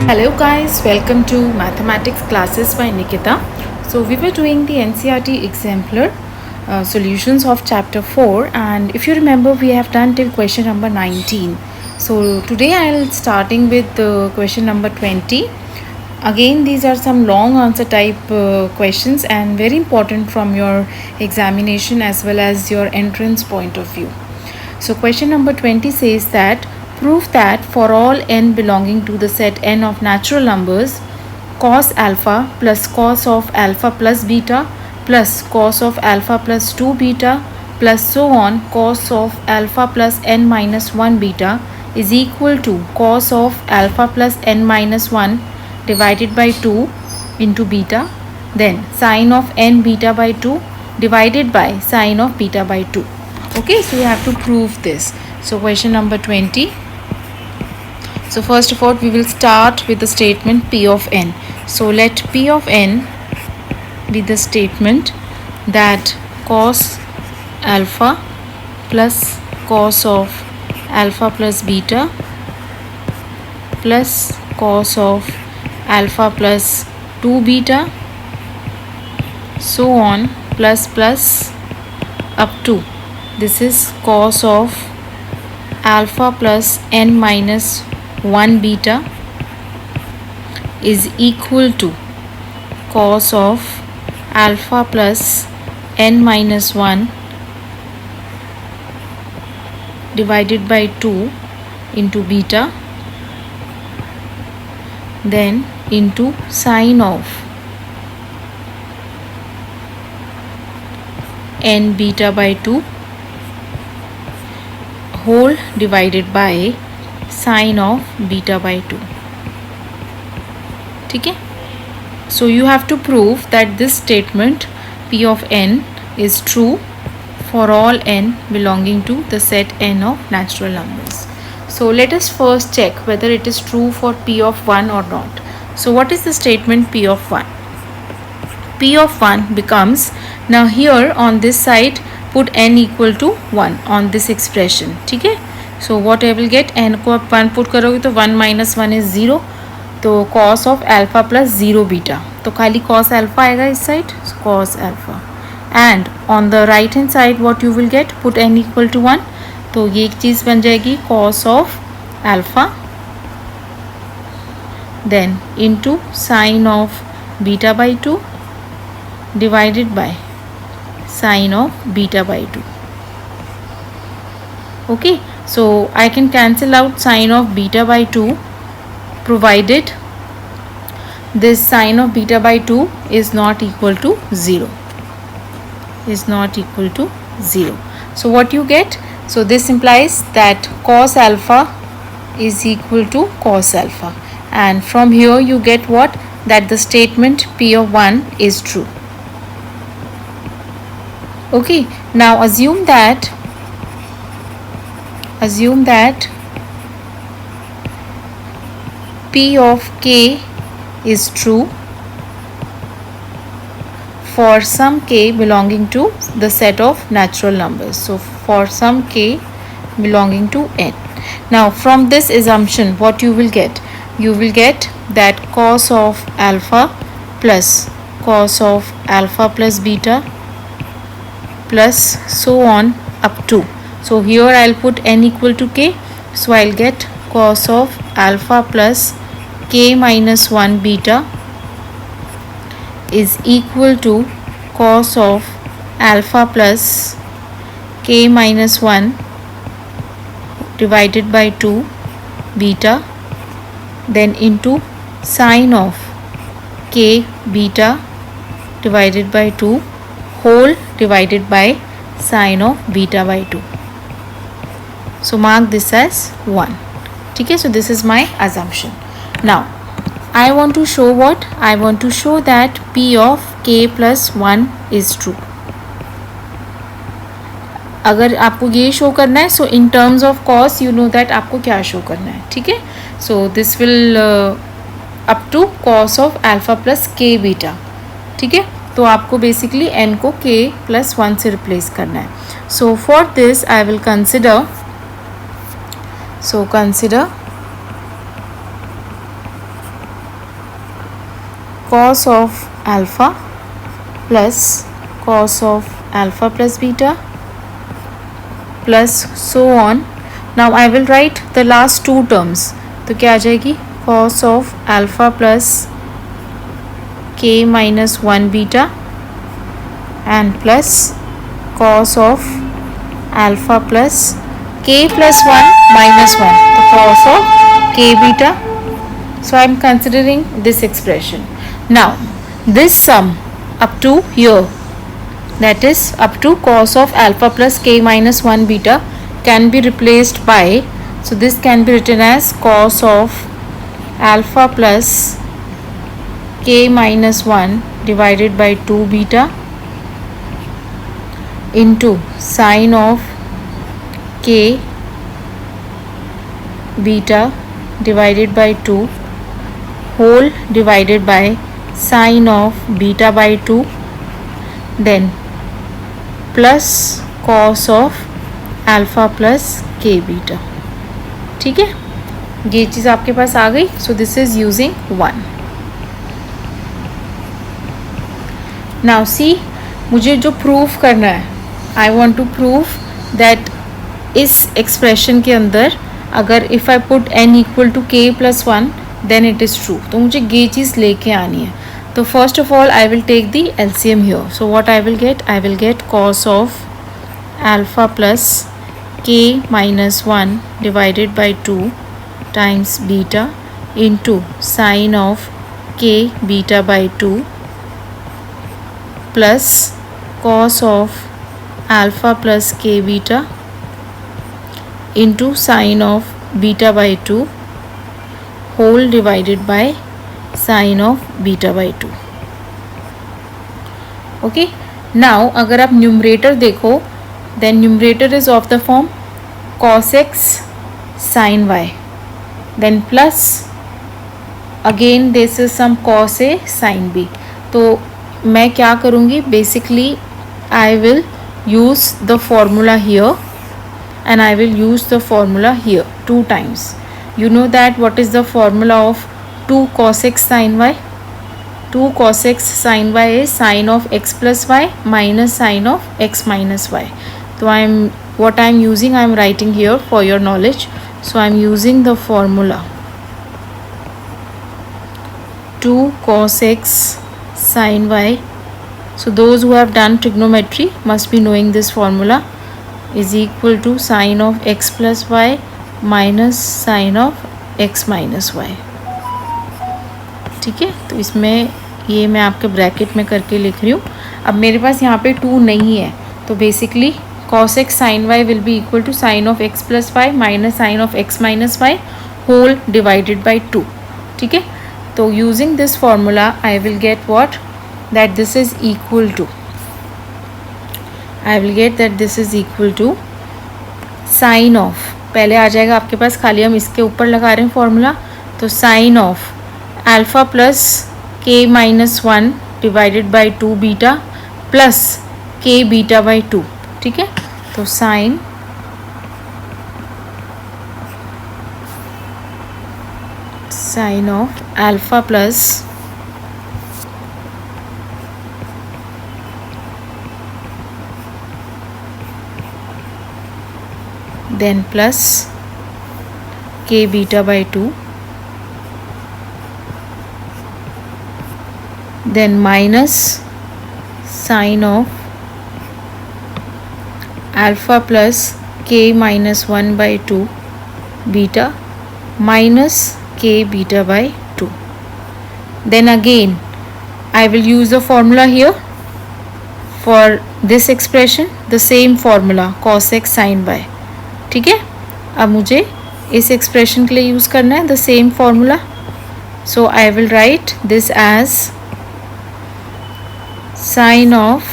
Hello guys, welcome to Mathematics Classes by Nikita. So we were doing the NCERT exemplar solutions of chapter 4, and if you remember we have done till question number 19. So today I'll starting with the question number 20. Again, these are some long answer type questions and very important from your examination as well as your entrance point of view. So question number 20 says that prove that for all n belonging to the set n of natural numbers, cos alpha plus beta plus cos of alpha plus 2 beta plus so on cos of alpha plus n minus 1 beta is equal to cos of alpha plus n minus 1 divided by 2 into beta, then sine of n beta by 2 divided by sine of beta by 2. Okay, so you have to prove this. So question number 20. So first of all we will start with the statement P of n. So let P of n be the statement that cos alpha plus cos of alpha plus beta plus cos of alpha plus 2 beta so on plus up to this is cos of alpha plus n minus 1 beta is equal to cos of alpha plus n minus 1 divided by 2 into beta, then into sine of n beta by 2 whole divided by sine of beta by 2. Okay? So you have to prove that this statement P of n is true for all n belonging to the set n of natural numbers. So let us first check whether it is true for P of 1 or not. So what is the statement P of 1? P of 1 becomes, now here on this side put n equal to 1 on this expression. Okay? So what I will get, n को आप 1 put करोगे तो 1 minus 1 is 0, तो cos of alpha plus 0 beta, तो खाली cos alpha आएगा इस side, so cos alpha, and on the right hand side what you will get, put n equal to 1, तो ये एक चीज़ बन जाएगी cos of alpha, then into sine of beta by 2 divided by sine of beta by 2. Okay, so I can cancel out sine of beta by 2 provided this sine of beta by 2 is not equal to 0. So what you get? So this implies that cos alpha is equal to cos alpha, and from here you get what? That the statement P of 1 is true. Okay, now assume that P of k is true for some k belonging to the set of natural numbers. So for some k belonging to n. Now from this assumption what you will get? You will get that cos of alpha plus cos of alpha plus beta plus so on up to. So here I'll put n equal to k. So I'll get cos of alpha plus k minus 1 beta is equal to cos of alpha plus k minus 1 divided by 2 beta, then into sine of k beta divided by 2 whole divided by sine of beta by 2. So mark this as 1. Okay, so this is my assumption. Now I want to show what? I want to show that P of k plus 1 is true. अगर आपको ये show करना है, so in terms of cos you know that आपको क्या show करना है. ठीक है, so this will up to cos of alpha plus k beta. ठीक है, तो आपको बेसिकली n को k plus 1 से रिप्लेस करना है. So for this I will consider cos of alpha plus cos of alpha plus beta plus so on. Now I will write the last two terms. तो क्या आ जाएगी, cos of alpha plus k minus 1 beta and plus cos of alpha plus k plus 1 minus 1, the cos of k beta. So I am considering this expression. Now this sum up to here, that is up to cos of alpha plus k minus 1 beta, can be replaced by, so this can be written as cos of alpha plus k minus 1 divided by 2 beta into sine of k beta divided by 2 whole divided by sine of beta by 2, then plus cos of alpha plus k beta. ठीक है, ये चीज़ आपके पास आ गई. So this is using 1. Now see, मुझे जो prove करना है, I want to prove that इस एक्सप्रेशन के अंदर अगर if I put n equal to k plus 1 then it is true. तो मुझे ये चीज़ लेके आनी है. तो first of all I will take the LCM here. So what I will get cos of alpha plus k minus 1 divided by 2 times beta into sine of k beta by 2 plus cos of alpha plus k beta into sine of beta by 2 whole divided by sine of beta by 2. Okay, now अगर आप numerator देखो, then numerator is of the form cos x sin y, then plus again this is some cos a sin b. तो मैं क्या करूँगी, basically I will use the formula here and I will use the formula here 2 times. You know that what is the formula of 2 cos x sin y? 2 cos x sin y is sine of x plus y minus sine of x minus y. So what I am using, I am writing here for your knowledge. So I am using the formula 2 cos x sin y. So those who have done trigonometry must be knowing this formula, is equal to sine of x plus y minus sine of x minus y. ठीक है, तो इसमें ये मैं आपके bracket में करके लिख रही हूँ. अब मेरे पास यहाँ पे 2 नहीं है, तो basically cos x sin y will be equal to sine of x plus y minus sine of x minus y whole divided by 2. ठीक है, तो using this formula I will get what, that this is equal to, I will get that this is equal to sine of, पहले आ जाएगा आपके पास, खाली हम इसके ऊपर लगा रहे हैं फॉर्मूला. तो sine of alpha plus k minus 1 divided by 2 beta plus k beta by 2. ठीक है, तो sine of alpha plus then plus k beta by 2, then minus sine of alpha plus k minus 1 by 2 beta minus k beta by 2. Then again I will use the formula here for this expression, the same formula cos x sin y. ठीक है, अब मुझे इस expression के लिए use करना है the same formula. So I will write this as sine of,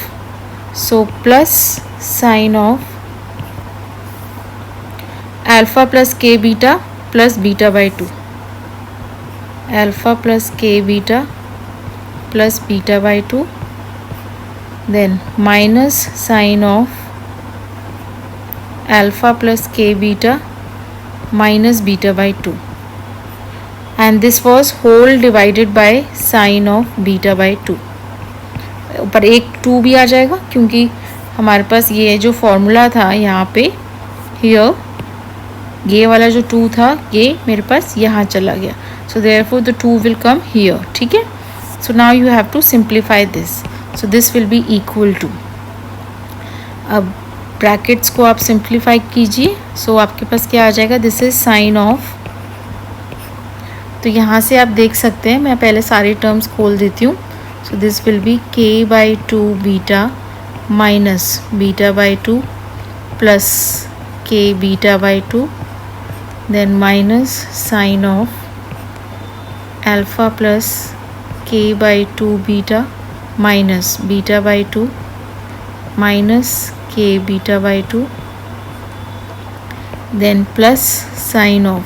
so plus sine of alpha plus k beta plus beta by 2, alpha plus k beta plus beta by 2, then minus sine of alpha plus k beta minus beta by 2 and this was whole divided by sin of beta by 2. ऊपर एक 2 भी आ जाएगा क्योंकि हमारे पास ये जो formula था यहाँ पे हियर, ये वाला जो 2 था ये मेरे पास यहाँ चला गया, so therefore the 2 will come here. ठीक है, so now you have to simplify this. So this will be equal to, अब ब्रैकेट्स को आप सिंप्लीफाई कीजिए. सो आपके पास क्या आ जाएगा, दिस इज साइन ऑफ, तो यहाँ से आप देख सकते हैं, मैं पहले सारे टर्म्स खोल देती हूँ. सो this will B k by 2 beta minus beta by 2 plus k beta by 2, then minus sine of alpha plus k by 2 beta minus beta by 2 minus k beta by 2, then plus sine of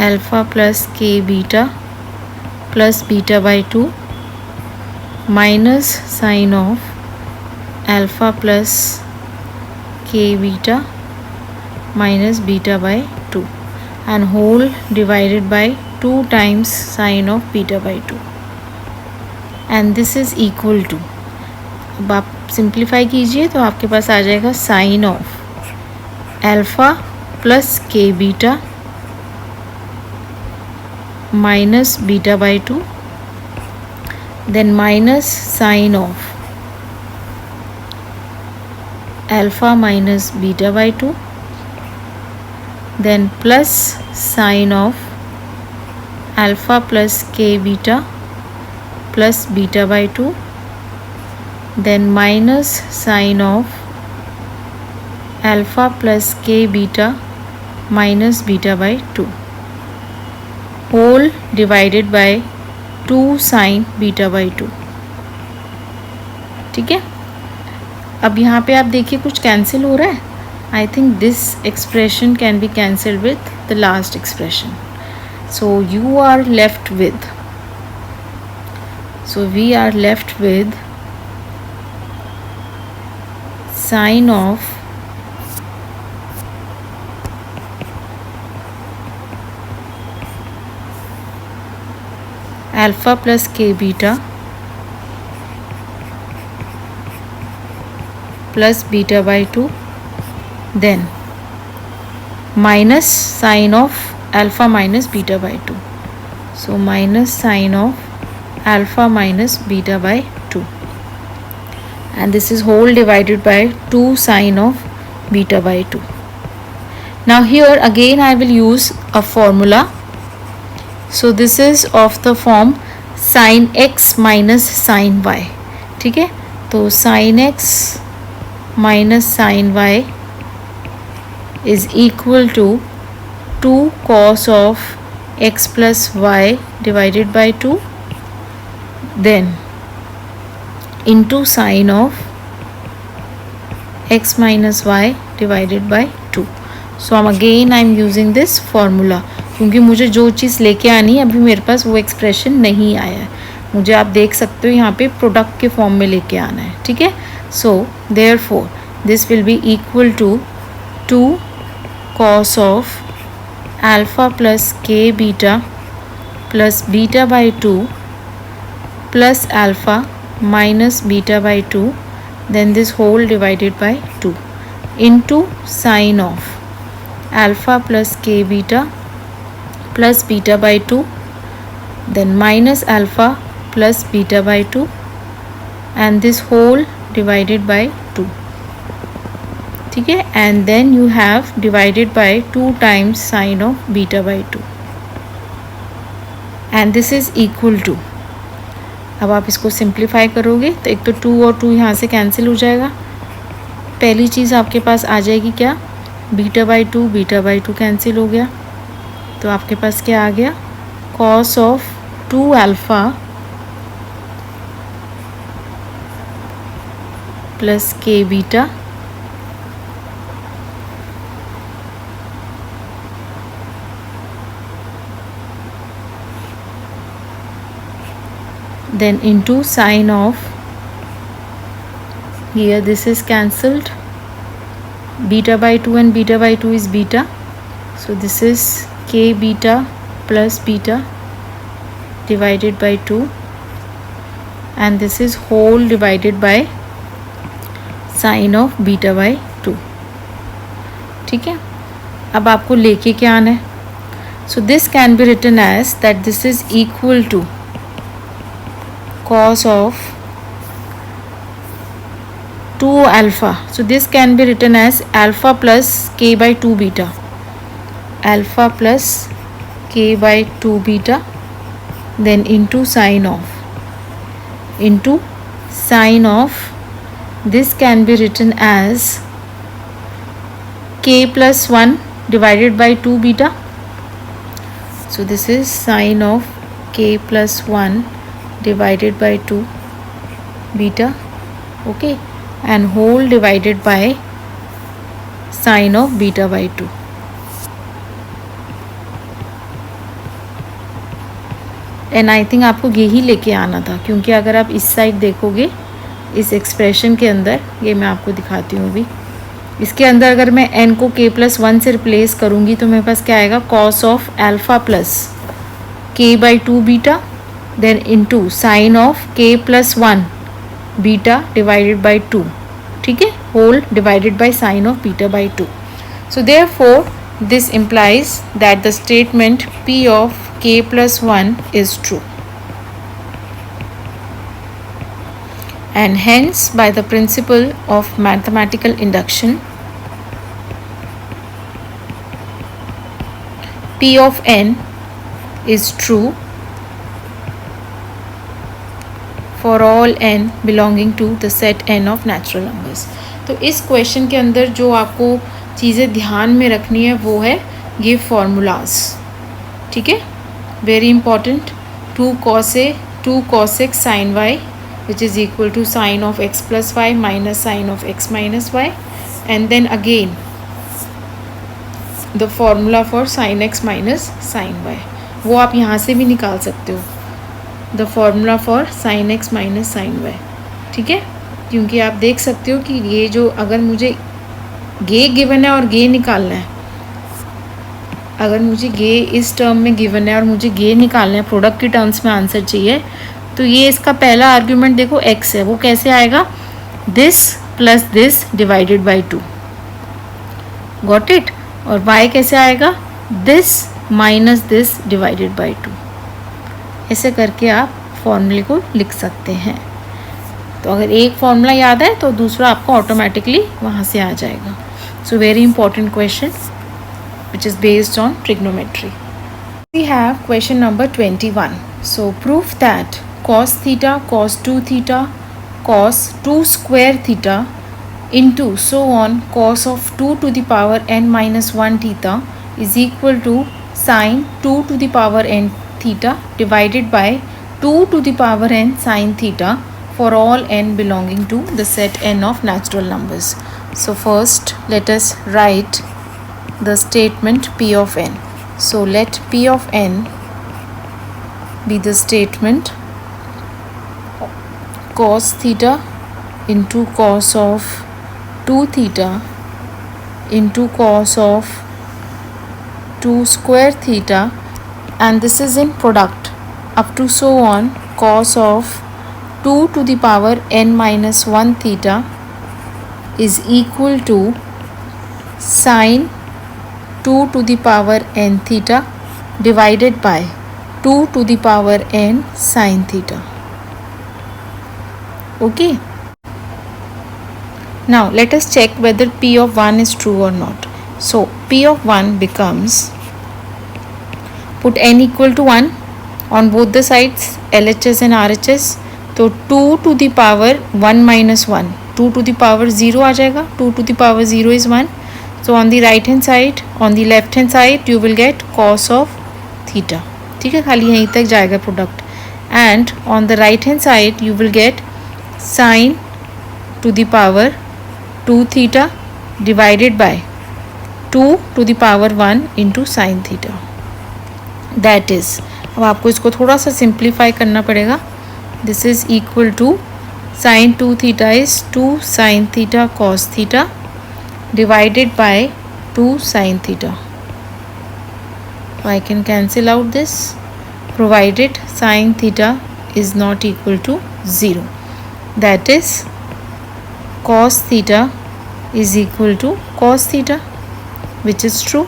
alpha plus k beta plus beta by 2 minus sine of alpha plus k beta minus beta by 2 and whole divided by 2 times sine of beta by 2, and this is equal to, अब आप simplify कीजिए तो आपके पास आ जाएगा sine of alpha plus k beta minus beta by 2, then minus sine of alpha minus beta by 2, then plus sine of alpha plus k beta plus beta by 2, then minus sine of alpha plus k beta minus beta by 2, whole divided by 2 sine beta by 2. ठीक है, अब यहाँ पे आप देखिए कुछ cancel हो रहा है. I think this expression can be cancelled with the last expression. So you are left with, so we are left with sine of alpha plus k beta plus beta by 2, then minus sine of alpha minus beta by 2. So minus sine of alpha minus beta by 2, and this is whole divided by 2 sine of beta by 2. Now here again I will use a formula. So this is of the form sin x minus sin y. ठीक है, तो sin x minus sin y is equal to 2 cos of x plus y divided by 2, then into sine of x minus y divided by 2. So again I am using this formula क्योंकि मुझे जो चीज़ लेके आनी है अभी मेरे पास वो expression नहीं आया है. मुझे आप देख सकते हो यहाँ पे प्रोडक्ट के फॉर्म में लेके आना है. ठीक है, so therefore this will be equal to 2 cos of alpha plus k beta plus beta by 2 plus alpha minus beta by 2, then this whole divided by 2 into sine of alpha plus k beta plus beta by 2, then minus alpha plus beta by 2, and this whole divided by 2. ठीक है, and then you have divided by 2 times sine of beta by 2, and this is equal to, अब आप इसको simplify करोगे तो एक तो 2 और 2 यहाँ से कैंसिल हो जाएगा. पहली चीज़ आपके पास आ जाएगी क्या, बीटा बाई 2 कैंसिल हो गया, तो आपके पास क्या आ गया, cos of 2 alpha plus k beta then into sine of, here this is cancelled, beta by 2 and beta by 2 is beta, so this is k beta plus beta divided by 2 and this is whole divided by sin of beta by 2. ठीक है, अब आपको लेके क्या आना है. So this can be written as that this is equal to cos of 2 alpha. So this can be written as alpha plus k by 2 beta. Alpha plus k by 2 beta then into sine of this can be written as k plus 1 divided by 2 beta. So this is sine of k plus 1 divided by 2 beta, okay, and whole divided by sine of beta by 2. And I think आपको यही लेके आना था, क्योंकि अगर आप इस side देखोगे इस एक्सप्रेशन के अंदर, ये मैं आपको दिखाती हूँ अभी, इसके अंदर अगर मैं n को k प्लस 1 से रिप्लेस करूँगी तो मेरे पास क्या आएगा, cos of alpha plus k by 2 beta then into sine of k plus 1 beta divided by 2, ठीक है, whole divided by sine of beta by 2. So therefore this implies that the statement p of k plus 1 is true, and hence by the principle of mathematical induction p of n is true for all n belonging to the set n of natural numbers. तो इस question के अंदर जो आपको चीज़ें ध्यान में रखनी है वो है ये फॉर्मूलाज, ठीक है, very important. 2 cos x sin y which is equal to sin of x plus y minus sin of x minus y, and then again the formula for sin x minus sin y, वो आप यहाँ से भी निकाल सकते हो, the formula for sin x minus sin y, ठीक है, क्योंकि आप देख सकते हो कि ये जो अगर मुझे गे गिवन है और गे निकालना है, अगर मुझे गे इस टर्म में गिवन है और मुझे गे निकालना है, प्रोडक्ट की टर्म्स में आंसर चाहिए, तो ये इसका पहला आर्ग्यूमेंट देखो x है, वो कैसे आएगा, this plus this divided by 2, got it, और y कैसे आएगा, this minus this divided by 2. ऐसे करके आप फॉर्मूले को लिख सकते हैं. तो अगर एक फॉर्मूला याद है तो दूसरा आपको ऑटोमेटिकली वहाँ से आ जाएगा. So very important question which is based on trigonometry. We have question number 21. So prove that cos theta cos 2 theta cos 2 square theta into so on cos of 2 to the power n minus 1 theta is equal to sin 2 to the power n theta divided by 2 to the power n sin theta for all n belonging to the set n of natural numbers. So first let us write the statement p of n. So let p of n be the statement cos theta into cos of 2 theta into cos of 2 square theta, and this is in product up to so on cos of 2 to the power n minus 1 theta is equal to sin 2 to the power n theta divided by 2 to the power n sin theta. Okay. Now let us check whether p of 1 is true or not. So p of 1 becomes, put n equal to 1 on both the sides, LHS and RHS. तो 2 to the power 1 minus 1, 2 to the power 0 आ जाएगा, 2 to the power 0 is 1. So on the right hand side, on the left hand side you will get cos of theta, ठीक है, खाली यहीं तक जाएगा product, and on the right hand side you will get sin to the power 2 theta divided by 2 to the power 1 into sin theta. That is, अब आपको इसको थोड़ा सा सिंप्लीफाई करना पड़ेगा. This is equal to sin 2 theta is 2 sin theta cos theta divided by 2 sin theta. I can cancel out this, provided sine theta is not equal to 0. That is cos theta is equal to cos theta, which is true.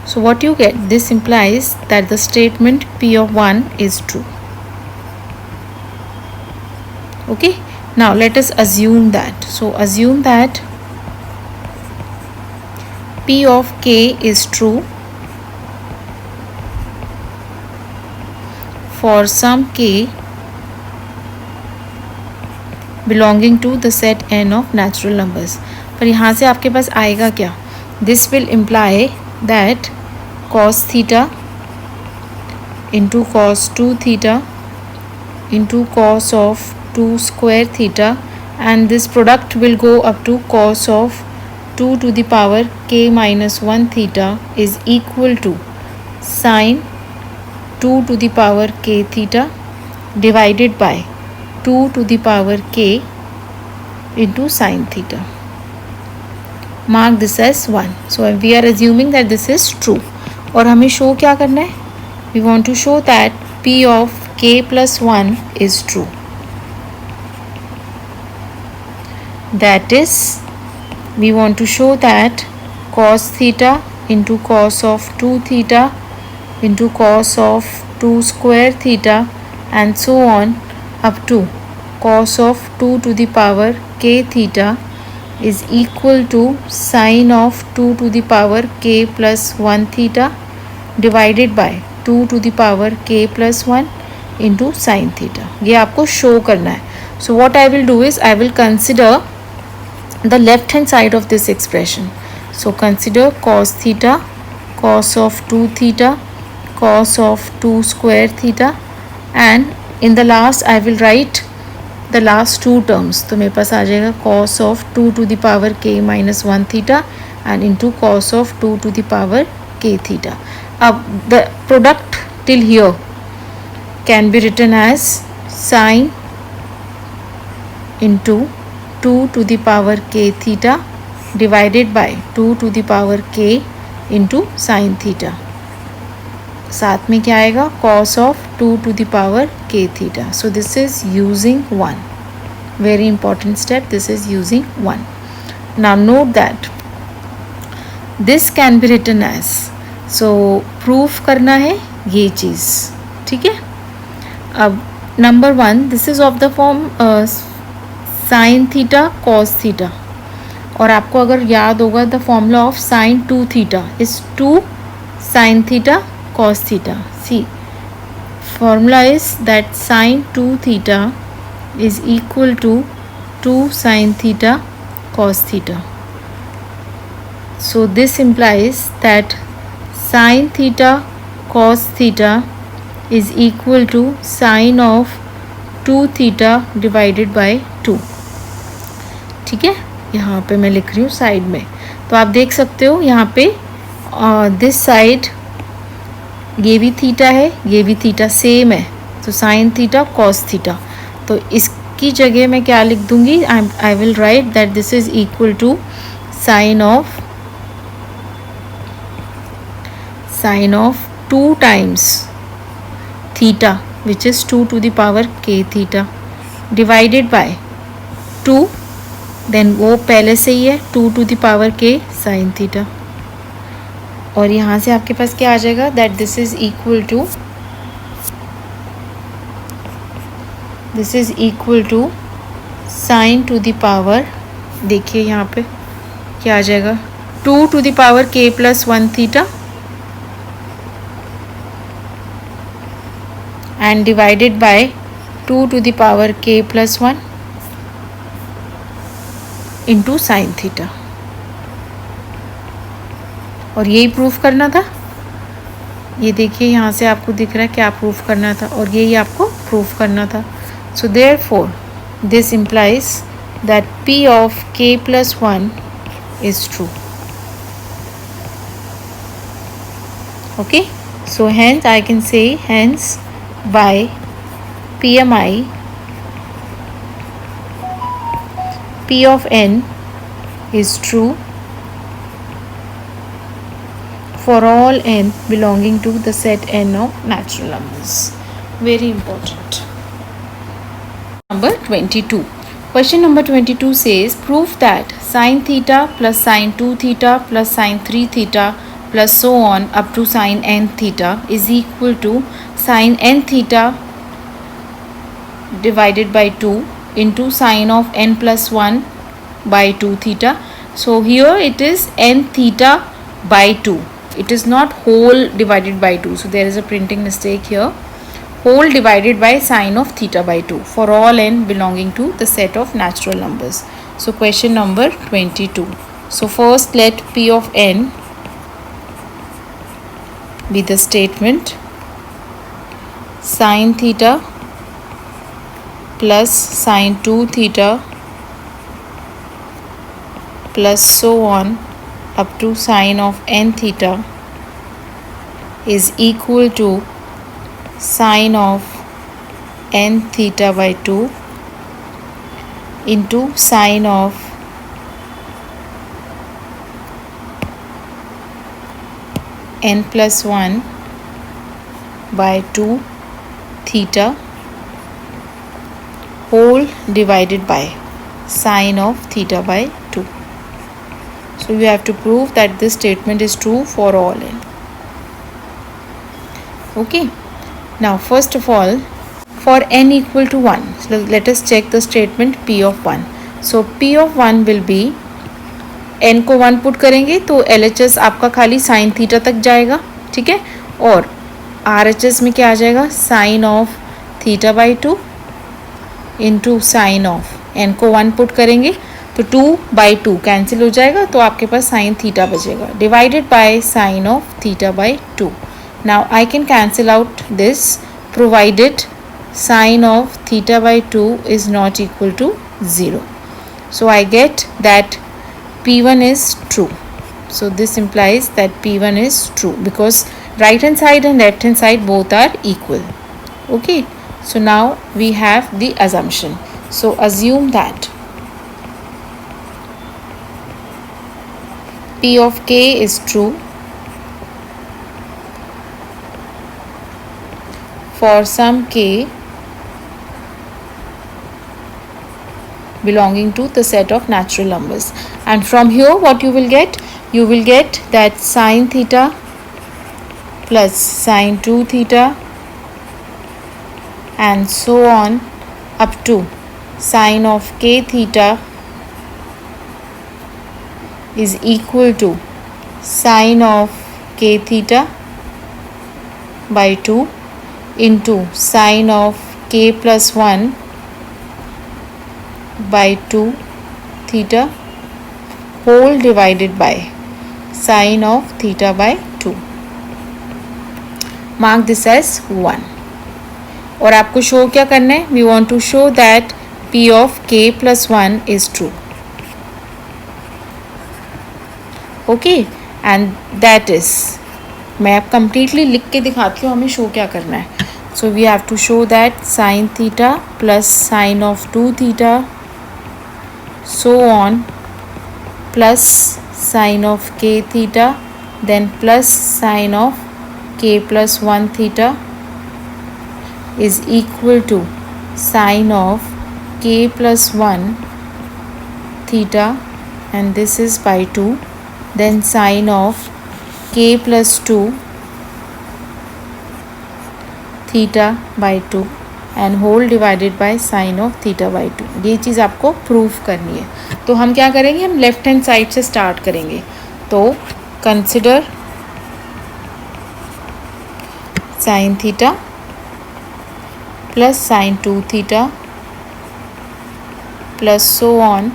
So what you get, this implies that the statement P of 1 is true. Okay, now let us assume that. So assume that P of K is true for some K belonging to the set n of natural numbers. पर यहाँ से आपके पास आएगा क्या? This will imply that cos theta into cos 2 theta into cos of 2 square theta, and this product will go up to cos of 2 to the power k minus 1 theta is equal to sine 2 to the power k theta divided by 2 to the power k into sine theta. Mark this as 1. So we are assuming that this is true. और हमें show क्या करना है? We want to show that P of k plus 1 is true. That is, we want to show that cos theta into cos of 2 theta into cos of 2 square theta and so on up to cos of 2 to the power k theta is equal to sine of 2 to the power k plus 1 theta divided by 2 to the power k plus 1 into sine theta. ये आपको show करना है. So what I will do is I will consider the left hand side of this expression. So consider cos theta, cos of 2 theta, cos of 2 square theta, and in the last I will write the last two terms. तो मेरे पास आ जाएगा cos of 2 to the power k minus 1 theta and into cos of 2 to the power k theta. अब the product till here can be written as sine into 2 to the power k theta divided by 2 to the power k into sine theta. साथ में क्या आएगा? cos of 2 to the power k theta. So this is using 1. Very important step. This is using 1. Now note that this can be written as, so proof करना है ये चीज़, ठीक है. अब number 1, this is of the form sin theta cos theta, और आपको अगर याद होगा the formula of sin 2 theta is 2 sin theta cos theta. See, formula is that sin 2 theta is equal to 2 sin theta cos theta. So this implies that sin theta cos theta is equal to sin of 2 theta divided by 2. ठीक है, यहाँ पे मैं लिख रही हूँ side में. तो आप देख सकते हो यहाँ पे दिस साइड ये भी थीटा है, ये भी थीटा सेम है. तो साइन थीटा कॉस थीटा. तो इसकी जगह मैं क्या लिख दूँगी? I will write that this is equal to sine of 2 times theta which is 2 to the power k theta divided by 2, then वो पहले से ही है 2 to the power k sin theta. और यहाँ से आपके पास क्या आ जाएगा? That this is equal to sine to the power, देखिए यहाँ पे क्या आ जाएगा? 2 to the power k plus 1 theta and divided by 2 to the power k plus 1 into sin theta. और यही प्रूफ करना था. ये देखिए यहाँ से आपको दिख रहा है क्या प्रूफ करना था, और यही आपको प्रूफ करना था. सो therefore this implies that P of k plus 1 is true. Okay, so hence I can say, hence by PMI P of n is true for all n belonging to the set n of natural numbers. Very important. Number 22. Question number 22 says, prove that sine theta plus sine 2 theta plus sine 3 theta plus so on up to sine n theta is equal to sine n theta divided by 2 into sine of n plus 1 by 2 theta. So here it is n theta by 2. It is not whole divided by 2. So there is a printing mistake here. Whole divided by sine of theta by 2 for all n belonging to the set of natural numbers. So question number 22. So first let P of n be the statement sine theta plus sine 2 theta plus so on up to sine of n theta is equal to sine of n theta by 2 into sine of n plus 1 by 2 theta whole divided by sine of theta by 2. So you have to prove that this statement is true for all n. Okay. Now first of all, for n equal to 1, so let us check the statement P of 1. So P of 1 will be, n को 1 put करेंगे तो LHS आपका खाली sine theta तक जाएगा, ठीक है, और RHS में क्या आ जाएगा, sine of theta by 2 into sine of, n को 1 पुट करेंगे तो 2/2 कैंसिल हो जाएगा, तो आपके पास साइन थीटा बचेगा divided by sine of theta by 2. Now I can cancel out this provided sine of theta by 2 is not equal to 0. So I get that P1 is true. So this implies that P1 is true because right hand side and left hand side both are equal. Okay. So now we have the assumption. So assume that P of k is true for some k belonging to the set of natural numbers, and from here what you will get that sine theta plus sine 2 theta and so on up to sine of k theta is equal to sine of k theta by 2 into sine of k plus 1 by 2 theta whole divided by sine of theta by 2. Mark this as 1. और आपको show क्या करना है, we want to show that P of k plus 1 is true. Okay, and that is, मैं अब completely लिख के दिखाती हूँ हमें शो क्या करना है. So we have to show that sine theta plus sine of 2 theta so on plus sine of k theta then plus sine of k plus 1 theta is equal to sine of k plus 1 theta, and this is by 2, then sine of k plus 2 theta by 2 and whole divided by sine of theta by 2. ये चीज़ आपको proof करनी है. तो हम क्या करेंगे, हम left hand side से स्टार्ट करेंगे. तो consider sine theta plus sine 2 theta plus so on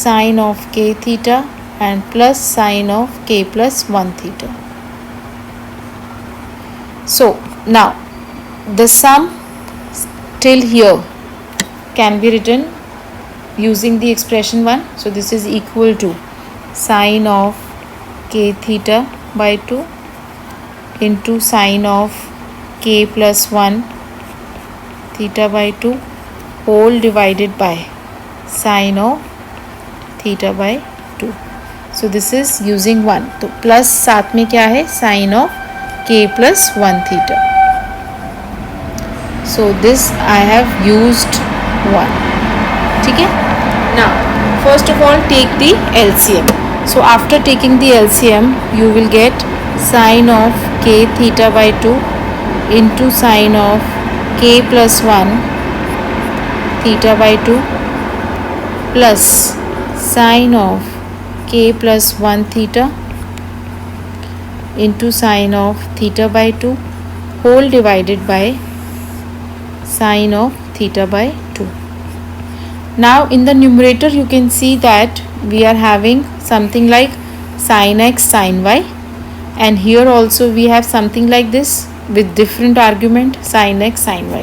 sine of k theta and plus sine of k plus 1 theta. So now the sum till here can be written using the expression 1. So this is equal to sine of k theta by 2 into sine of k plus 1 theta by 2 whole divided by sine of theta by 2. So this is using 1. तो plus साथ में क्या है, sine of k plus 1 theta. So this I have used 1. ठीक है. Now first of all take the LCM. So after taking the LCM you will get sine of k theta by 2 into sine of k plus 1 theta by 2 plus sine of k plus 1 theta into sine of theta by 2 whole divided by sine of theta by 2. Now in the numerator you can see that we are having something like sin x sin y, and here also we have something like this with different argument sin x sin y.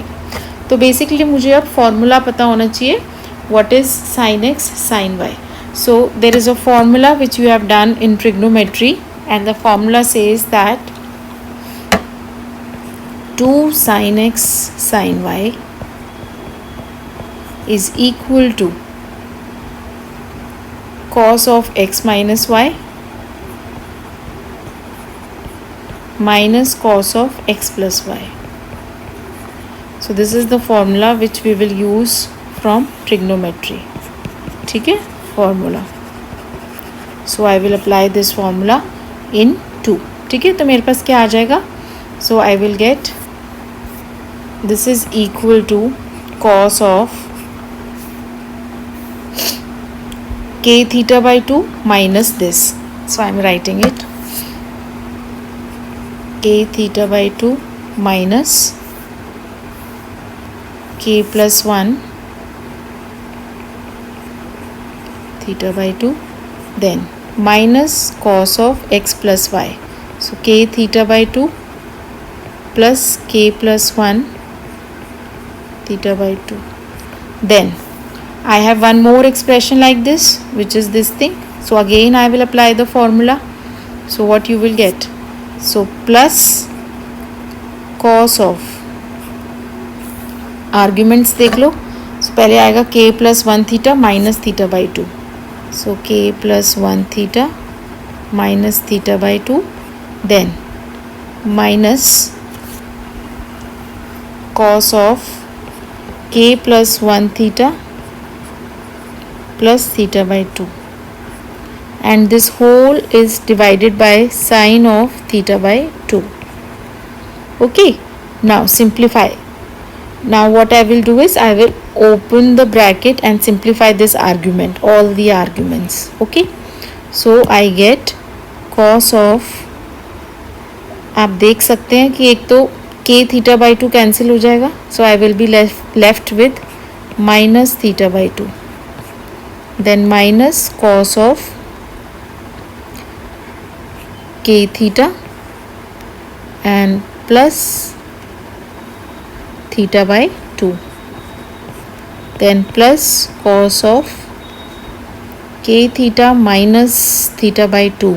तो basically मुझे अब formula पता होना चाहिए what is sin x sin y. So there is a formula which you have done in trigonometry, and the formula says that 2 sin x sin y is equal to cos of x minus y minus cos of x plus y. So this is the formula which we will use from trigonometry. ठीक है, formula. So I will apply this formula in 2. ठीक है, तो मेरे पास क्या आ जाएगा? So I will get this is equal to cos of k theta by 2 minus this. So I am writing it k theta by 2 minus k plus 1 theta by 2, then minus cos of x plus y. So k theta by 2 plus k plus 1 theta by 2. Then I have one more expression like this, which is this thing. So again I will apply the formula. So what you will get? So plus cos of arguments देख लो. So पहले आएगा k plus 1 theta minus theta by 2. So k plus 1 theta minus theta by 2. Then minus cos of k plus 1 theta plus theta by 2, and this whole is divided by sine of theta by 2. Okay, now simplify. Now what I will do is I will open the bracket and simplify this argument, all the arguments. Okay, so I get cos of, आप देख सकते हैं कि एक तो k theta by 2 cancel हो जाएगा. So I will be left with minus theta by 2. Then minus cos of k theta and plus theta by 2. Then plus cos of k theta minus theta by 2.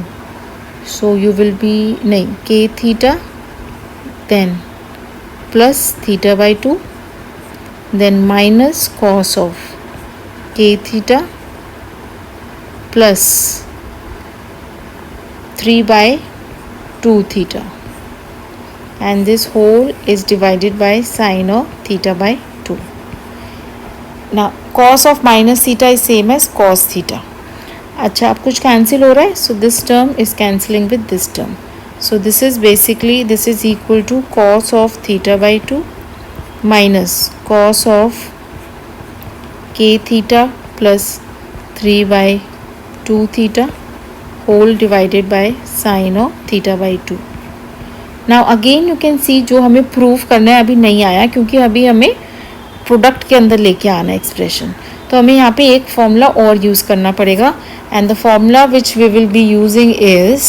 So you will be k theta, then plus theta by 2, then minus cos of k theta plus 3 by 2 theta, and this whole is divided by sine of theta by 2. Now cos of minus theta is same as cos theta. अच्छा, अब कुछ cancel हो रहा है. So this term is cancelling with this term. So this is basically, this is equal to cos of theta by 2 minus cos of k theta plus 3 by 2 theta whole divided by sine of theta by 2. Now again you can see जो हमें prove करना है अभी नहीं आया, क्योंकि अभी हमें प्रोडक्ट के अंदर लेके आना है एक्सप्रेशन. तो हमें यहाँ पे एक फॉर्मूला और यूज़ करना पड़ेगा, and the formula which we will be using is,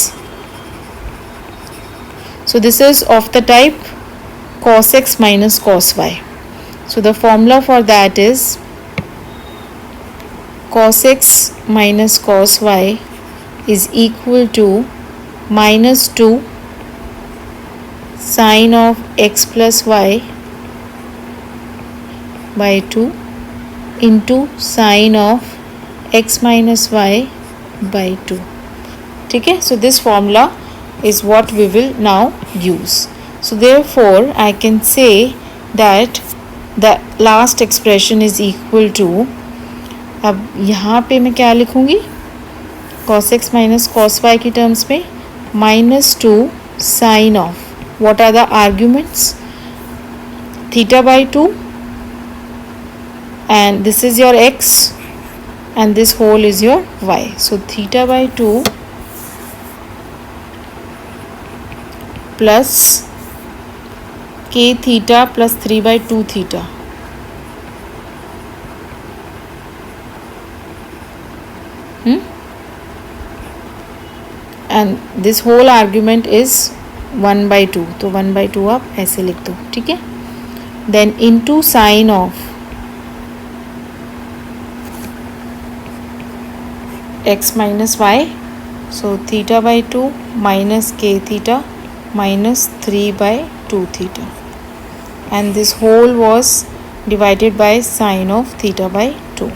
so this is of the type cos x minus cos y. So the formula for that is cos x minus cos y is equal to minus 2 sine of x plus y by 2 into sine of x minus y by 2. ठीक है. So this formula is what we will now use. So therefore I can say that the last expression is equal to, अब यहाँ पे मैं क्या लिखूँगी, cos x minus cos y की terms में -2 sin of, what are the arguments, theta by 2 and this is your x and this whole is your y. So theta by 2 plus k theta plus 3 by 2 theta. And this whole argument is 1 by 2. तो 1 by 2 आप ऐसे लिख दो, ठीक है. Then into sin of x minus y. So theta by 2 minus k theta minus 3 by 2 theta. And this whole was divided by sin of theta by 2.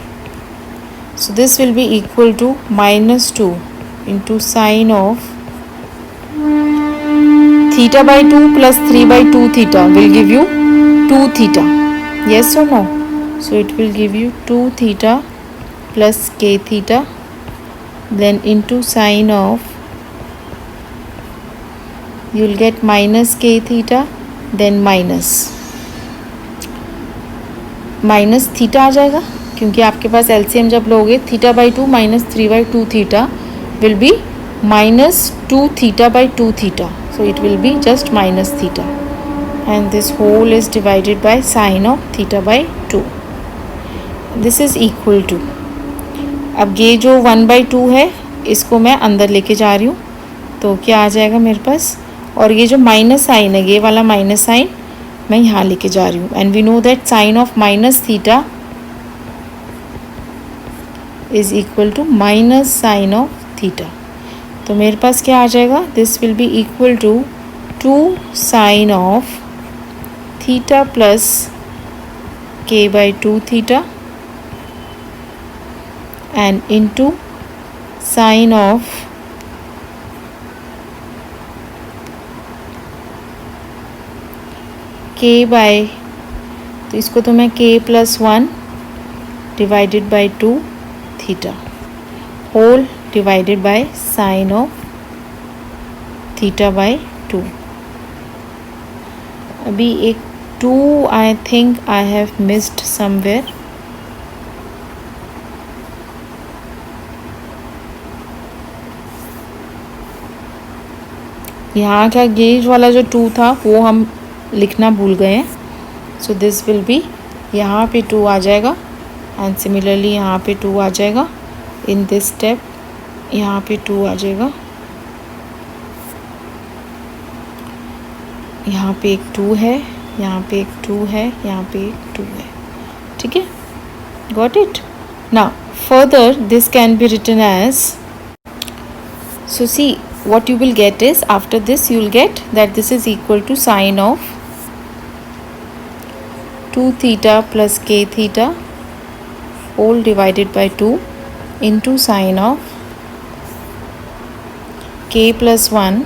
So this will be equal to -2 into sin of theta by 2 plus 3 by 2 theta will give you 2 theta. Yes or no? So it will give you 2 theta plus k theta, then into sin of, you will get minus k theta, then minus theta आ जाएगा, क्योंकि आपके पास LCM जब लोगे theta by 2 minus 3 by 2 theta will be minus 2 theta by 2 theta. So it will be just minus theta. And this whole is divided by sin of theta by 2. This is equal to, अब ये जो 1 by 2 है इसको मैं अंदर लेके जा रही हूँ, तो क्या आ जाएगा मेरे पास, और ये जो माइनस साइन है, ये वाला माइनस साइन मैं यहाँ लेके जा रही हूँ. And we know that sine of minus theta is equal to minus sine of theta. तो मेरे पास क्या आ जाएगा, this will be equal to 2 sine of theta plus k by 2 theta and into sin of k by, तो इसको तो मैं k plus 1 divided by 2 theta whole divided by sin of theta by 2. अभी एक 2 I think I have missed somewhere. यहाँ का gauge वाला जो 2 था वो हम लिखना भूल गए हैं. सो दिस विल बी, यहाँ पे 2 आ जाएगा एंड सिमिलरली यहाँ पे 2 आ जाएगा. इन दिस स्टेप यहाँ पे 2 आ जाएगा, यहाँ पे एक 2 है, यहाँ पे एक 2 है, यहाँ पे एक 2 है. ठीक है, got it. Now further this can be written as, so see what you will get is, after this you will get that this is equal to sine of 2 theta plus k theta whole divided by 2 into sine of k plus 1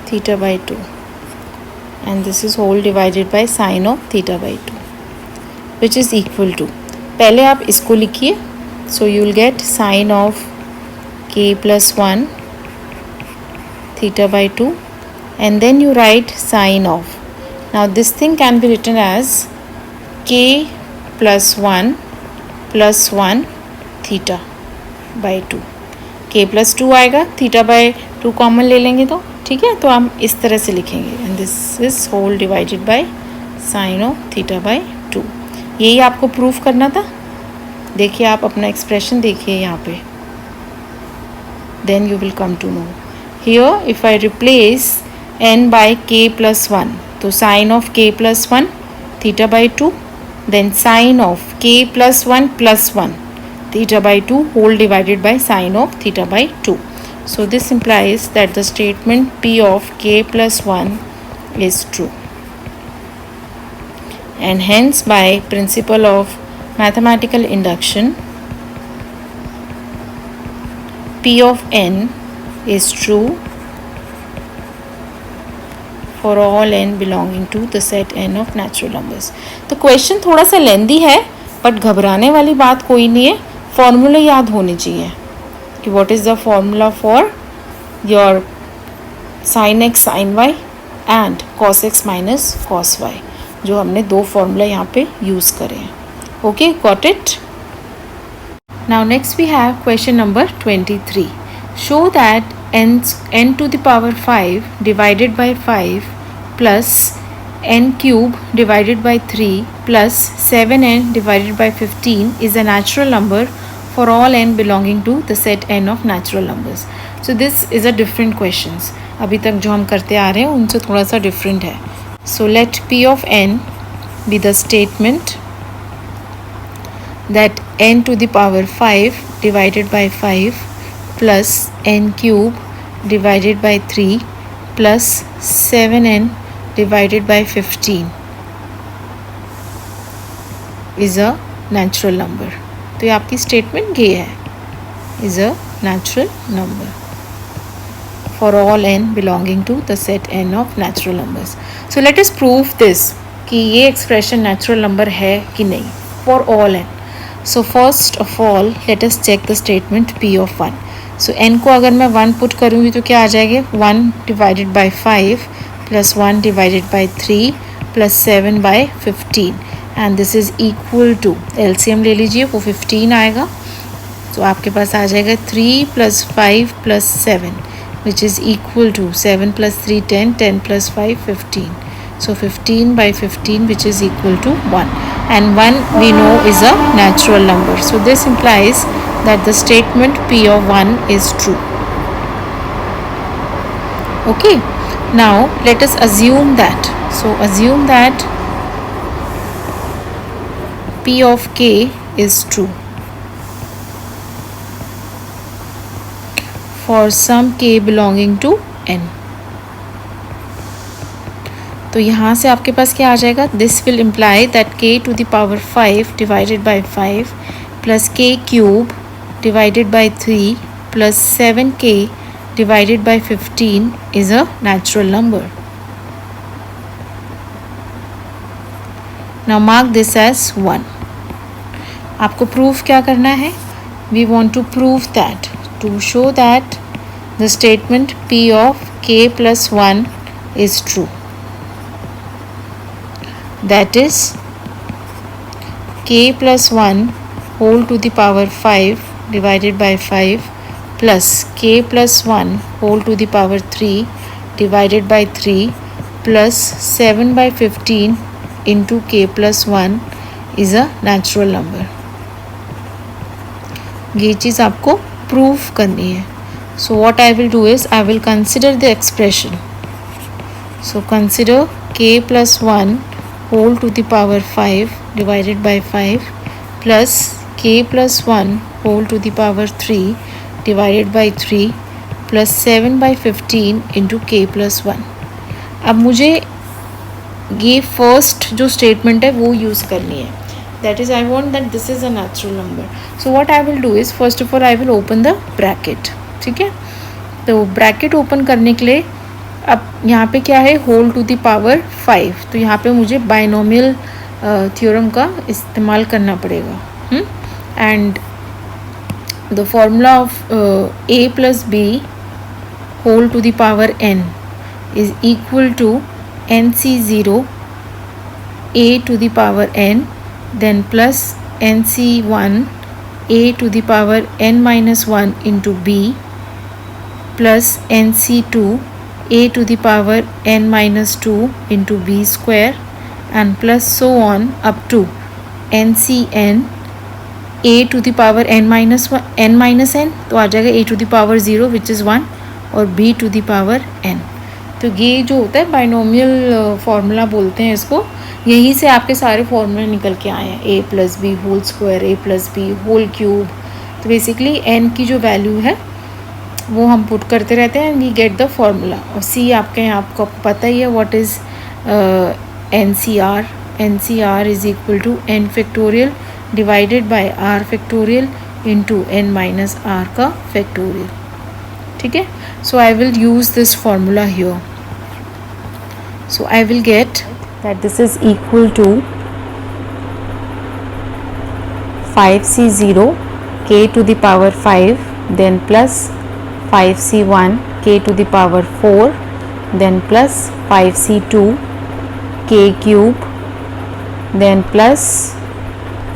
theta by 2 and this is whole divided by sine of theta by 2 which is equal to, पहले आप इसको लिखिए. So you will get sine of k plus 1 theta by 2 and then you write sine of, now this thing can be written as k plus 1 theta by 2. k plus 2 आएगा, theta by 2 common ले लेंगे तो ठीक है, तो हम इस तरह से लिखेंगे and this is whole divided by sine of theta by 2. यही आपको प्रूफ करना था. देखिए, आप अपना एक्सप्रेशन देखिए यहाँ पे, then you will come to know. Here if I replace n by k plus 1, तो sine of k plus 1 theta by 2, then sine of k plus 1 theta by 2 whole divided by sine of theta by 2. So this implies that the statement p of k plus 1 is true, and hence by principle of mathematical induction P of n is true for all n belonging to the set n of natural numbers. तो question थोड़ा सा लेंदी है, but घबराने वाली बात कोई नहीं है. फॉर्मूला याद होने चाहिए कि what is the formula for your sine x sine y and cos x minus cos y, जो हमने दो फॉर्मूला यहाँ पे यूज़ करे हैं. Okay, got it. Now next we have question number 23. Show that n to the power 5 divided by 5 plus n cube divided by 3 plus 7n divided by 15 is a natural number for all n belonging to the set n of natural numbers. So this is a different questions. अभी तक जो हम करते आ रहे हैं उनसे थोड़ा सा different है. So let P of n be the statement that n to the power 5 divided by 5 plus n cube divided by 3 plus 7n divided by 15 is a natural number. तो ये आपकी स्टेटमेंट ये है, is a natural number for all n belonging to the set n of natural numbers. So let us prove this कि ये expression natural number है कि नहीं for all n. So first of all let us check the statement P of 1. So n को अगर मैं 1 put करूँगी तो क्या आ जाएगा, 1 divided by 5 plus 1 divided by 3 plus 7 by 15 and this is equal to, LCM ले लीजिए, वो 15 आएगा. तो आपके पास आ जाएगा 3 plus 5 plus 7 which is equal to 7 plus 3 10, 10 plus 5 15. So 15 by 15 which is equal to 1, and 1 we know is a natural number. So this implies that the statement P of 1 is true. Okay, now let us assume that. So assume that P of k is true for some k belonging to n. तो यहाँ से आपके पास क्या आ जाएगा, this will imply that k to the power 5 divided by 5 plus k cube divided by 3 plus 7k divided by 15 is a natural number. Now mark this as 1. आपको proof क्या करना है, we want to prove that, to show that the statement P of k plus 1 is true. That is k plus 1 whole to the power 5 divided by 5 plus k plus 1 whole to the power 3 divided by 3 plus 7 by 15 into k plus 1 is a natural number. ये चीज़ आपको proof करनी है. So what I will do is I will consider the expression. So consider k plus 1 whole to the power 5 divided by 5 plus k plus 1 whole to the power 3 divided by 3 plus 7 by 15 into k plus 1. अब मुझे ये first जो statement है वो use करनी है, that is I want that this is a natural number. So what I will do is first of all I will open the bracket. ठीक है, तो ब्रैकेट ओपन करने के लिए अब यहाँ पे क्या है, होल टू द पावर 5, तो यहाँ पे मुझे बाइनोमियल थ्योरम का इस्तेमाल करना पड़ेगा. And the formula of a plus b whole to the power n is equal to nc0 a to the power n then plus nc1 a to the power n minus 1 into b plus nc2 a to the power n minus 2 into b square and plus so on up to ncn a to the power n minus n तो आ जाएगा a to the power 0 which is 1 और b to the power n. तो ये जो होता है binomial formula बोलते हैं इसको, यहीं से आपके सारे फार्मूले निकल के आए हैं, a plus b whole square, a plus b whole cube. तो बेसिकली n की जो वैल्यू है वो हम पुट करते रहते हैं and we get the formula. और सी आपके यहाँ आपको पता ही है what is NCR. NCR is equal to n factorial divided by r factorial into n minus r का factorial. ठीक है, so I will use this formula here. So I will get that this is equal to 5c0 k to the power 5, then plus 5c1 k to the power 4, then plus 5c2 k cube, then plus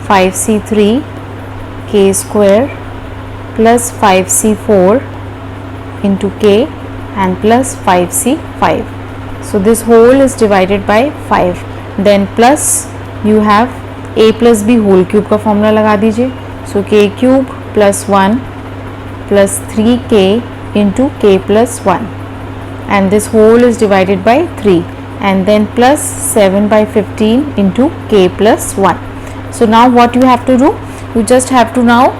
5c3 k square plus 5c4 into k and plus 5c5. So this whole is divided by 5. Then plus you have a plus b whole cube का formula लगा दीजिए. So k cube plus 1 plus 3k into k plus 1, and this whole is divided by 3, and then plus 7 by 15 into k plus 1. So now what you have to do, you just have to now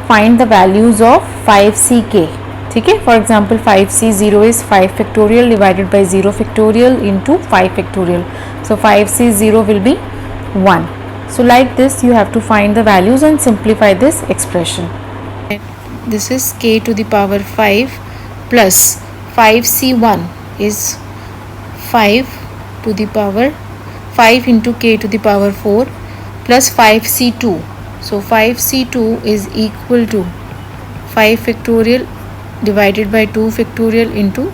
find the values of 5ck. ठीक है, for example 5c0 is 5 factorial divided by 0 factorial into 5 factorial. So 5c0 will be 1. So like this you have to find the values and simplify this expression. This is k to the power 5 plus 5c1 is 5 to the power 5 into k to the power 4 plus 5c2. So 5c2 is equal to 5 factorial divided by 2 factorial into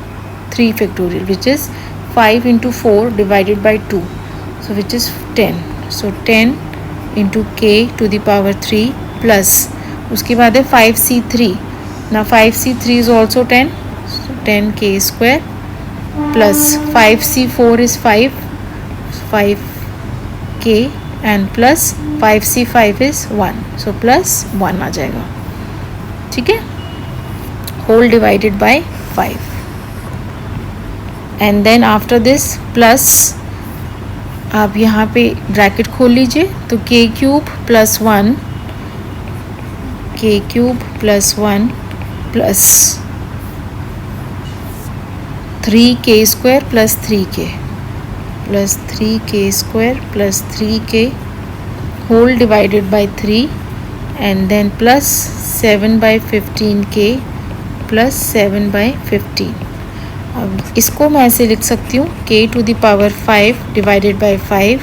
3 factorial, which is 5 into 4 divided by 2, so which is 10. So 10 into k to the power 3 plus उसके बाद है 5c3. Now 5c3 is also 10, so 10k square plus 5c4 is 5k and plus 5c5 is 1, so plus 1 आ जाएगा. ठीक है, whole divided by 5, and then after this plus आप यहाँ पे bracket खोल लीजिए. तो k cube plus 1 plus 3k square plus 3k plus 3k square plus 3k whole divided by 3, and then plus 7 by 15k plus 7 by 15. अब इसको मैं ऐसे लिख सकती हूँ k to the power 5 divided by 5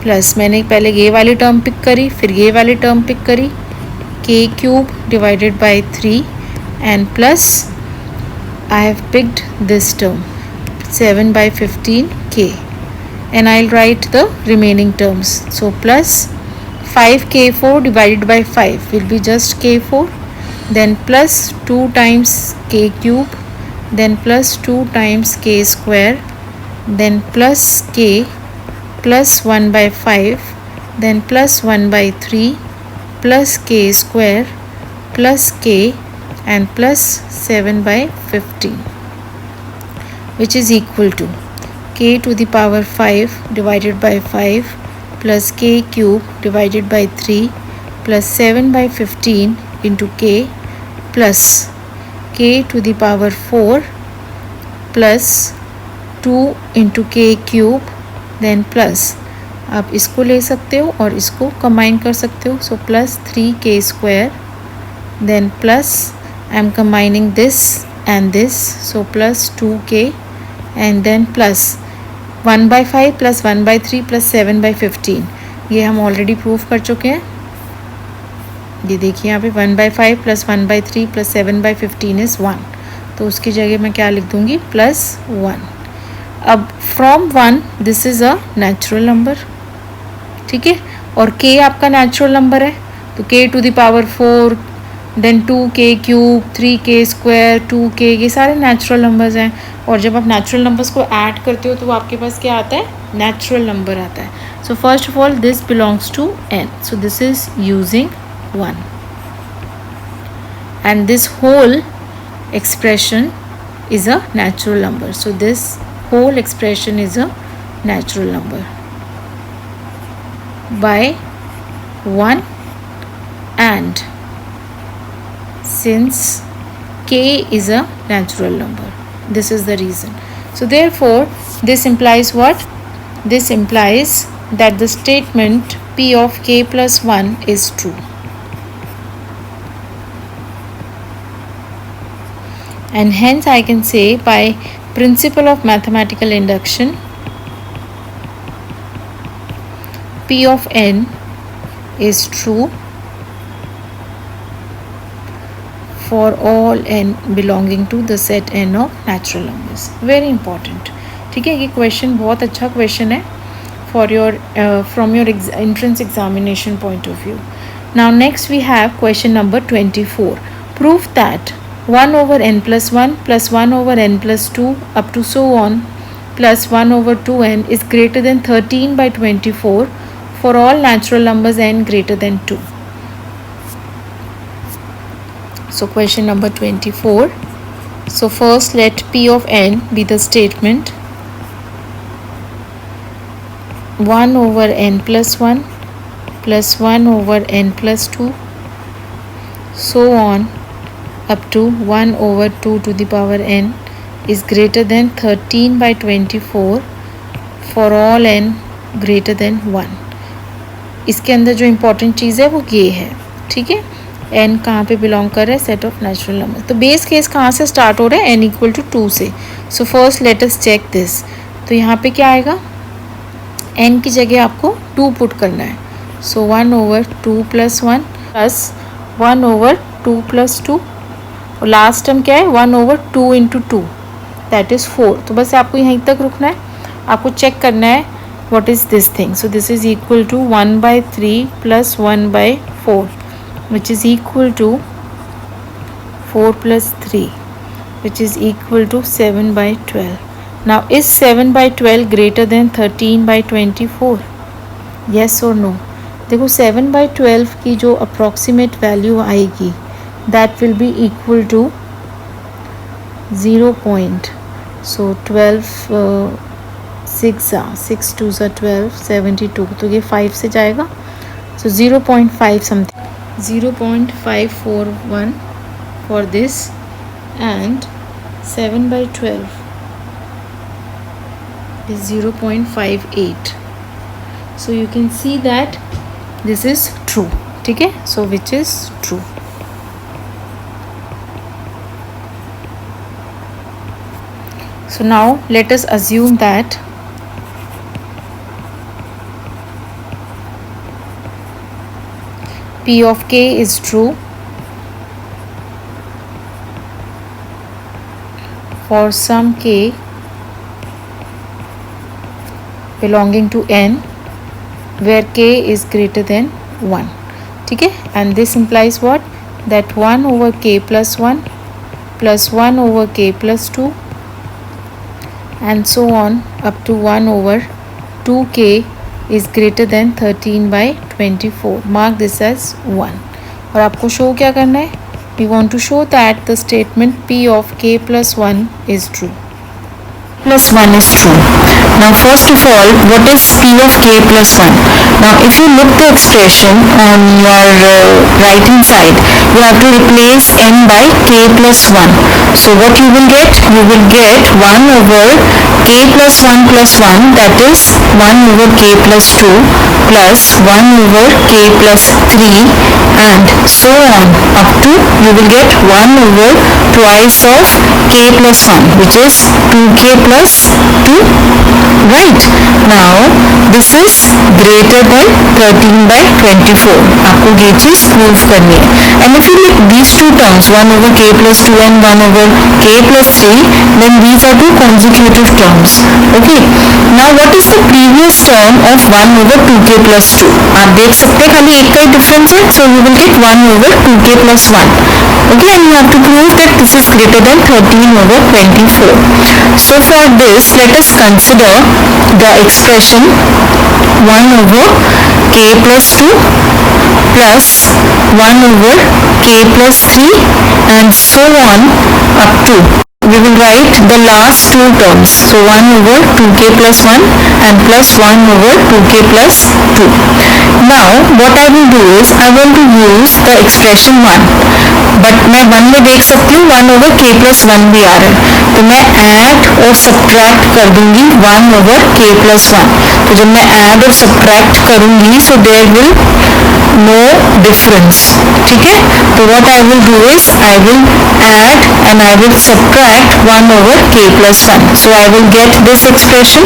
plus मैंने पहले ये वाली टर्म पिक करी, फिर ये वाली टर्म पिक करी, k cube divided by 3 and plus I have picked this term 7 by 15k, and I'll write the remaining terms. So plus 5k4 divided by 5 will be just k4, then plus 2 times k cube, then plus 2 times k square, then plus k plus 1 by 5, then plus 1 by 3 plus k square plus k and plus 7 by 15, which is equal to k to the power 5 divided by 5 plus k cube divided by 3 plus 7 by 15 into k plus k to the power 4 plus 2 into k cube, then plus आप इसको ले सकते हो और इसको combine कर सकते हो. So plus 3k square, then plus I am combining this and this, so plus 2k and then plus 1 by 5 plus 1 by 3 plus 7 by 15. ये हम ऑलरेडी प्रूफ कर चुके हैं. ये देखिए यहाँ पे 1 by 5 plus 1 by 3 plus 7 by 15 is 1. तो उसकी जगह मैं क्या लिख दूँगी, प्लस 1. अब from 1 this is a natural number. ठीक है, और k आपका नेचुरल नंबर है, तो k to the power 4 then 2k cube 3k square 2k, ये सारे नेचुरल नंबर्स हैं. और जब आप नेचुरल नंबर्स को ऐड करते हो तो आपके पास क्या आता है, नेचुरल नंबर आता है. So first of all this belongs to n, so this is using 1, and this whole expression is a natural number. So this whole expression is a natural number by 1, and since k is a natural number, this is the reason. So therefore this implies what? This implies that the statement p of k plus 1 is true. and hence I can say by principle of mathematical induction, P of n is true for all n belonging to the set n of natural numbers. Very important. ठीक है, ये question बहुत अच्छा question है for your from your entrance examination point of view. Now next we have question number 24. Prove that 1 over n plus 1 plus 1 over n plus 2 up to so on plus 1 over 2n is greater than 13 by 24 for all natural numbers n greater than 2. So question number 24. So first let P of n be the statement 1 over n plus 1 plus 1 over n plus 2 so on up to 1 over 2 to the power n is greater than 13 by 24 for all n greater than 1. इसके अंदर जो important चीज़ है वो ये है, ठीक है, n कहाँ पे बिलोंग कर रहा है, सेट ऑफ नेचुरल नंबर. तो बेस केस कहाँ से स्टार्ट हो रहा है, n इक्वल टू 2 से. So first let us check this. तो यहाँ पे क्या आएगा, n की जगह आपको 2 पुट करना है. सो 1 over 2 plus 1 plus 1 over 2 plus 2 और लास्ट टर्म क्या है 1 ओवर 2 इंटू 2 दैट इज़ 4. तो बस आपको यहीं तक रुकना है, आपको चेक करना है what is this thing. So this is equal to 1/3 plus 1/4 which is equal to 4 plus 3 which is equal to 7/12. Now is 7/12 greater than 13/24? Yes or no? देखो 7/12 की जो अप्रॉक्सीमेट वैल्यू आएगी that will be equal to 0. So 12 6 2 12 72. तो ये 5 से जाएगा. So 0.5 something, 0.541 for this, and 7/12 is 0.58. So you can see that this is true. ठीक है, so which is true. So now let us assume that P of k is true for some k belonging to n where k is greater than 1. ठीक है, and this implies what, that 1 over k plus 1 plus 1 over k plus 2 and so on up to 1 over 2k is greater than 13/24. Mark this as 1. और आपको show क्या करना है, we want to show that the statement P of k plus 1 is true. Plus 1 is true. Now first of all, what is P of k plus 1? Now if you look the expression on your right hand side, you have to replace n by k plus 1. So what you will get? You will get 1 over k plus 1 plus 1, that is 1 over k plus 2 plus 1 over k plus 3 and so on up to you will get 1 over twice of k plus 1 which is 2k plus 2, right? Now this is greater than 13/24. आपको ये चीज prove करनी है. And if you look these two terms 1 over k plus 2 and 1 over k plus 3, then these are two consecutive terms. Okay. Now what is the previous term of 1 over 2k plus 2? आप देख सकते हैं खाली एक का ही difference है, so you will get 1 over 2k plus 1. Okay, and you have to prove that this is greater than 13 over 24. So for this, let us consider the expression 1 over k plus 2 plus 1 over k plus 3 and so on up to, we will write the last two terms. So 1 over 2k plus 1 and plus 1 over 2k plus 2. Now what I will do is I want to use the expression 1, but मैं 1 में देख सकती हूँ 1 over k plus 1 भी आ रहा है, तो मैं add और subtract कर दूंगी 1 over k plus 1. तो जब मैं add और subtract करूंगी so there will no difference. ठीक है, तो what I will do is I will add and I will subtract 1 over k plus 1. So I will get this expression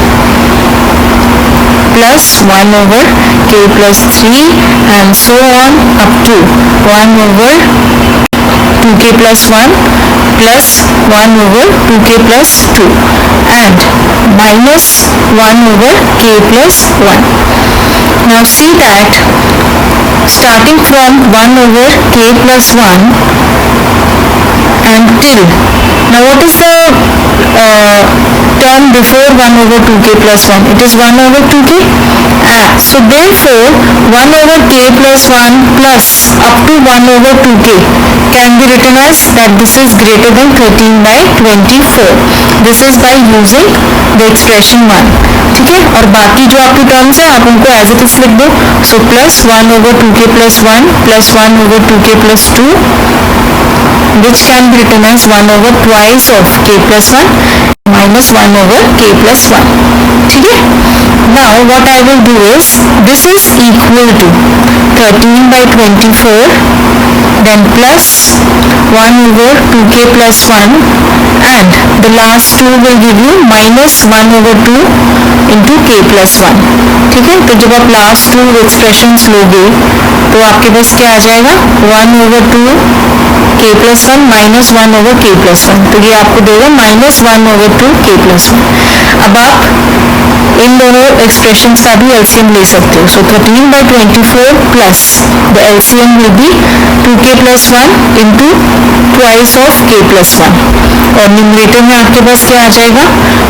plus 1 over k plus 3 and so on up to 1 over 2k plus 1 plus 1 over 2k plus 2 and minus 1 over k plus 1. Now see that starting from 1 over k plus 1 until, now what is the term before 1 over 2k plus 1? It is 1 over 2k. So therefore 1 over k plus 1 plus up to 1 over 2k can be written as that this is greater than 13 by 24. This is by using the expression 1. ठीक है, और बाकी जो आपकी terms है आप उनको as it is लिख दो. So plus 1 over 2k plus 1 plus 1 over 2k plus 2 which can be written as 1 over twice of k plus 1 minus 1 over k plus 1. ठीक है, now what I will do is this is equal to 13 by 24 then plus 1 over 2k plus 1 and the last two will give you minus 1 over 2 into k plus 1. ठीक है, तो जब आप last to expressions लोगे तो आपके पास क्या आ जाएगा 1 over 2 k plus 1 minus 1 over k plus 1. तो ये आपको देगा minus 1 over 2 k plus 1. अब आप इन दोनों एक्सप्रेशंस का भी एलसीएम ले सकते हो. सो 13 by 24 plus the LCM will be 2k plus 1 into twice of k plus 1. और न्यूमरेटर में आपके पास क्या आ जाएगा,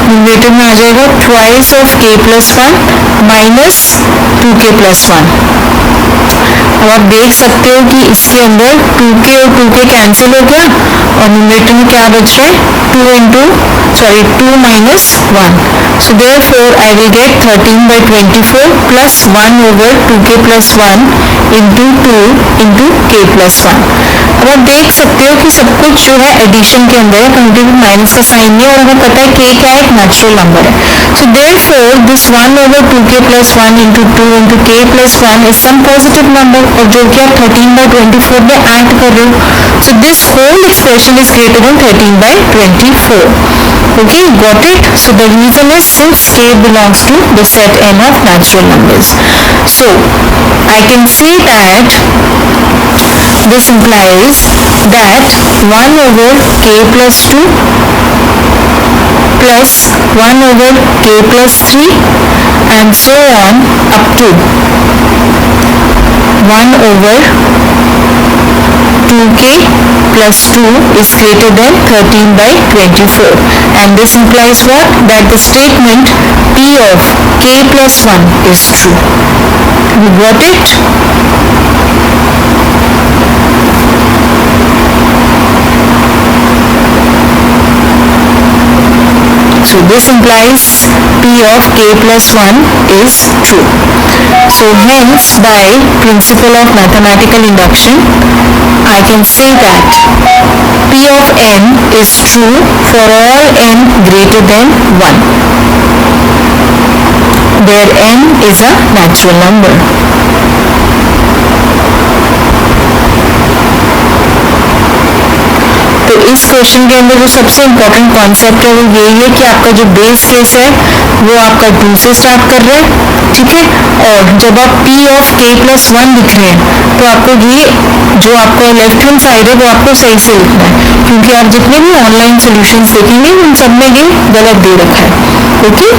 न्यूमरेटर में आ जाएगा twice of k plus 1 minus 2k plus 1. अब आप देख सकते हो कि इसके अंदर 2k और 2k कैंसिल हो गया और न्यूमरेटर में क्या बच रहा है 2 minus 1. So therefore I will get 13 by 24 plus 1 over 2k plus 1 into 2 into k plus 1. अब आप देख सकते हो कि सब कुछ जो है एडिशन के अंदर है, कहीं भी माइनस का साइन नहीं है और हमें पता है k क्या है, एक नेचुरल नंबर है. So therefore this 1 over 2k plus 1 into 2 into k plus 1 is some positive number और जो कि आप 13 by 24 में ऐड कर रहे हो. So this whole expression is greater than 13 by 24. Okay, got it? So the reason is since k belongs to the set n of natural numbers. So I can say that this implies that 1 over k plus 2 plus 1 over k plus 3 and so on up to 1 over 2k plus 2 is greater than 13 by 24. And this implies what? That the statement P of k plus 1 is true. You got it? So this implies P of k plus 1 is true. So hence by principle of mathematical induction I can say that P of n is true for all n greater than 1 where n is a natural number. तो इस question के अंदर जो सबसे important concept है वो यही है कि आपका जो बेस केस है वो आपका 2 से स्टार्ट कर रहा है. ठीक है, और जब आप P of k plus 1 लिख रहे हैं तो आपको ये जो आपका लेफ्ट हैंड साइड है वो आपको सही से लिखना है क्योंकि आप जितने भी ऑनलाइन सोल्यूशंस देखेंगे उन सब में ये गलत दे रखा है. ओके,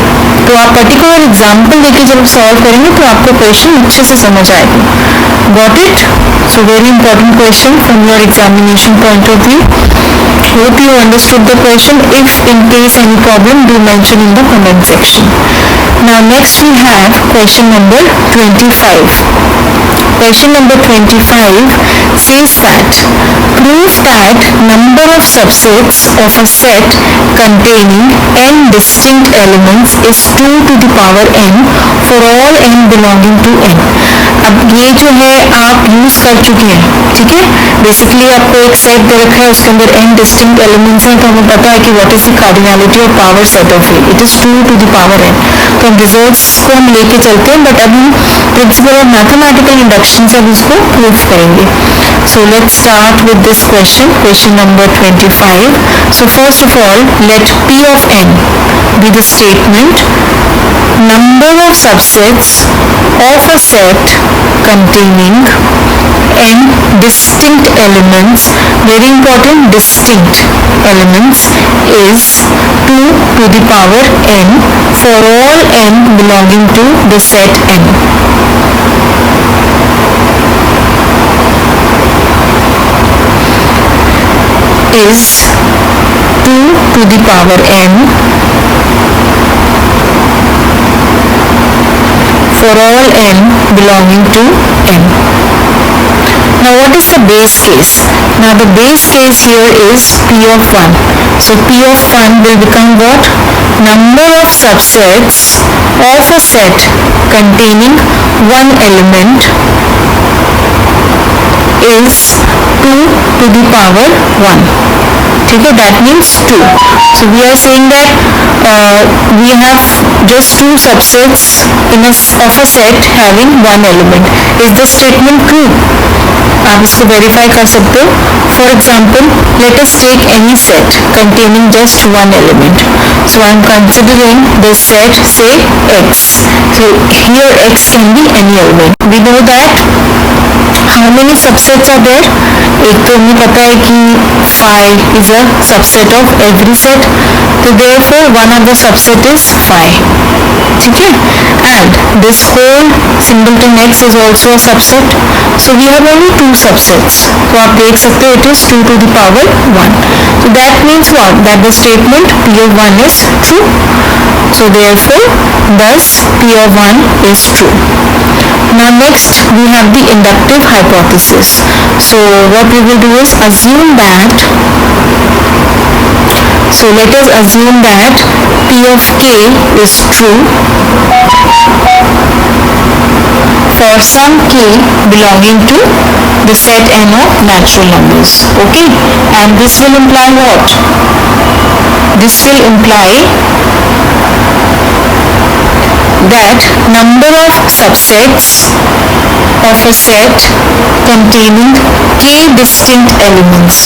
तो आप पर्टिकुलर एग्जाम्पल देके जब सॉल्व करेंगे तो आपको क्वेश्चन अच्छे से समझ आएगा. Got it? So very important question from your examination point of view. Hope you understood the question. If in case any problem, do mention in the comment section. Now next we have question number 25. Question number 25 says that prove that number of subsets of a set containing n distinct elements is 2 to the power n for all n belonging to n. अब ये जो है आप use कर चुके हैं, ठीक है। बेसिकली आपको एक सेट दे रखा है, उसके अंदर n डिस्टिंक्ट एलिमेंट्स हैं, तो हमें पता है कि what is the cardinality of power set of A, it is 2 to the power n। तो हम रिजल्ट्स को हम लेके चलते हैं, बट अब हम प्रिंसिपल ऑफ मैथमेटिकल इंडक्शन से हम इसको प्रूव करेंगे। So let's start with this question, question number 25। So first of all let p of n be the statement number of subsets of a set containing n distinct elements, very important, distinct elements, is 2 to the power n for all n belonging to the set n। is 2 to the power n for all n belonging to n। Now what is the base case? Now the base case here is p of 1. So p of 1 will become what? Number of subsets of a set containing one element is 2 to the power 1। ठीक है, that means 2। So we are saying that we have just two subsets of a set having one element। Is the statement true? आप इसको verify कर सकते हो। For example let us take any set containing just one element। So I am considering the set say x। So here x can be any element। We know that how many subsets are there? एक तो हमें पता है कि phi is a subset of every set, तो therefore one of the subset is phi, ठीक है। And this whole singleton x is also a subset, so we have only two subsets। तो आप देख सकते हो it is 2 to the power 1। So that means what? That the statement p of 1 is true। So therefore thus p of 1 is true। Now next we have the inductive hypothesis। So what we will do is assume that, so let us assume that p of k is true for some k belonging to the set n of natural numbers, okay। And this will imply what? This will imply that number of subsets of a set containing k distinct elements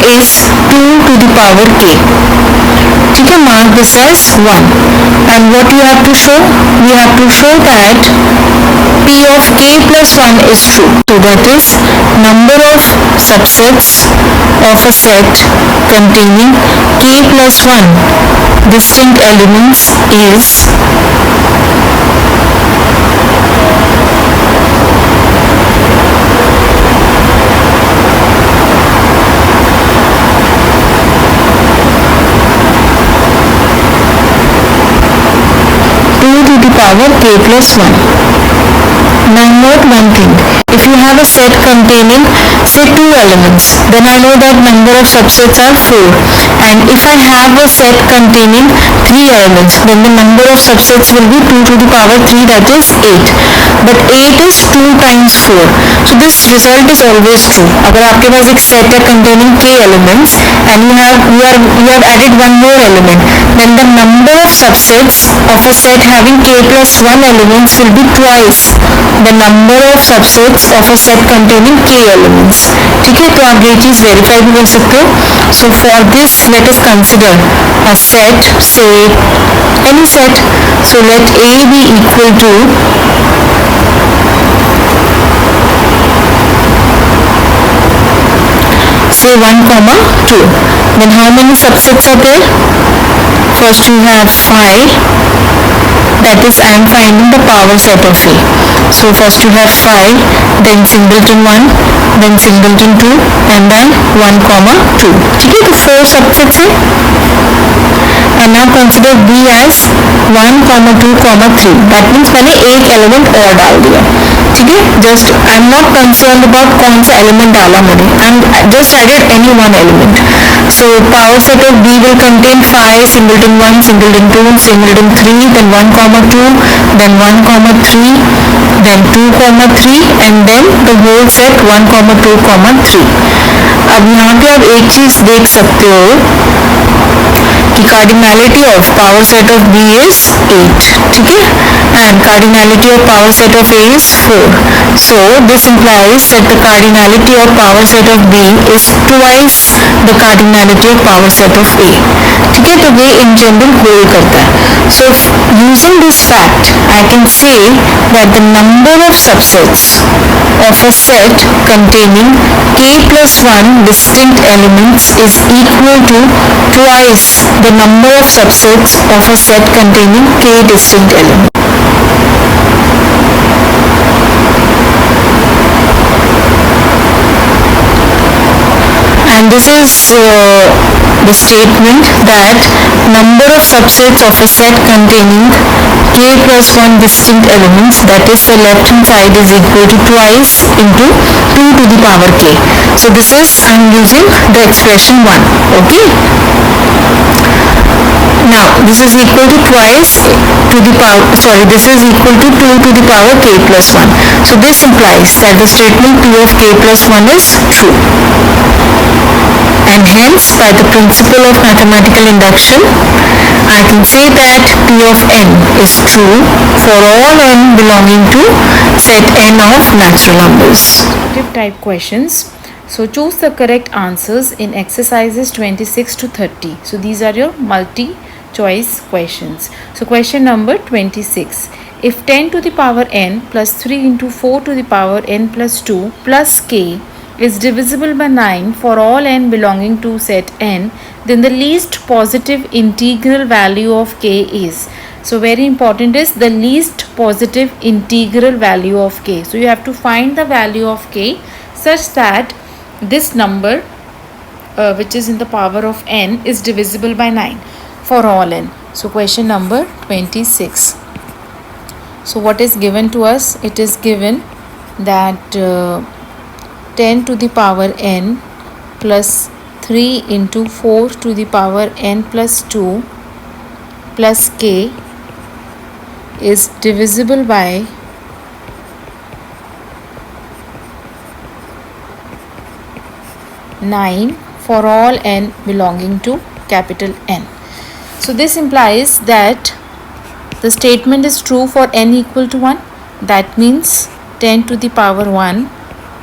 is 2 to the power k, ठीक है। mark this as 1। and what you have to show? You have to show that p of k plus 1 is true, so that is number of subsets of a set containing k plus 1 distinct elements is 2 to the power k plus 1। Now note one thing, if you have a set containing say 2 elements, then I know that number of subsets are 4, and if I have a set containing 3 elements, then the number of subsets will be 2 to the power 3, that is 8। but 8 is 2 times 4, so this result is always true। अगर आपके पास एक set है containing k elements and you have added one more element, then the number of subsets of a set having k plus 1 elements will be twice the number of subsets of a set containing k elements, ठीक है। तो आप ये चीज verify भी कर सकते हो। so for this let us consider a set, say any set। so let a be equal to say 1 comma 2, then how many subsets are there? First you have phi, that is I am finding the power set of A। so first you have phi, then singleton 1, then singleton 2, and then 1 comma 2, ठीक है। तो 4 subsets है। I now consider B as 1, 2, 3. That means मैंने एक element और डाल दिया. ठीक है, just I am not concern about कौन सा एलिमेंट डाला मैंने, I am just added any one element. So power set of B will contain 5, singleton 1, singleton 2, singleton 3, then 1, 2, then 1, 3, then 2, 3, and then the whole set 1, 2, 3. अब यहाँ पे आप एक चीज देख सकते हो कि cardinality of power set of B is 8. ठीक है, and cardinality of power set of A is 4. So this implies that the cardinality of power set of B is twice the cardinality of power set of A. ठीक है, तो ये in general hold करता है. So using this fact, I can say that the number of subsets of a set containing k plus 1 distinct elements is equal to twice the number of subsets of a set containing k distinct elements. And this is the statement that number of subsets of a set containing k plus 1 distinct elements, that is the left hand side, is equal to twice into 2 to the power k. So this is, I am using the expression 1. Okay. Now this is equal to twice to the power, this is equal to 2 to the power k plus 1. So this implies that the statement P of k plus 1 is true. And hence, by the principle of mathematical induction, I can say that P of n is true for all n belonging to set n of natural numbers. Type questions. So choose the correct answers in exercises 26 to 30. So these are your multi-choice questions. So question number 26. If 10 to the power n plus 3 into 4 to the power n plus 2 plus k is divisible by 9 for all n belonging to set n, then the least positive integral value of k is. So very important is the least positive integral value of k. So you have to find the value of k such that this number which is in the power of n is divisible by 9 for all n. So question number 26. So what is given to us? It is given that 10 to the power n plus 3 into 4 to the power n plus 2 plus k is divisible by 9 for all n belonging to capital N. So this implies that the statement is true for n equal to 1. That means 10 to the power 1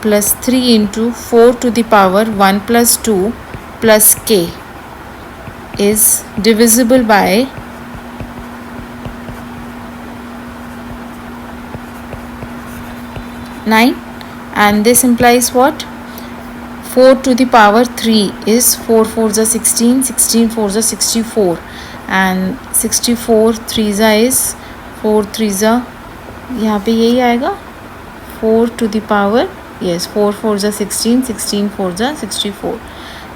plus 3 into 4 to the power 1 plus 2 plus k is divisible by 9, and this implies what? 4 to the power 3 is 4 4s are 16, 16 4s are 64, and 64 3s is 4 3s are, यहाँ पे यही आएगा 4 to the power, yes, 4 4s are 16, 16 4s are 64,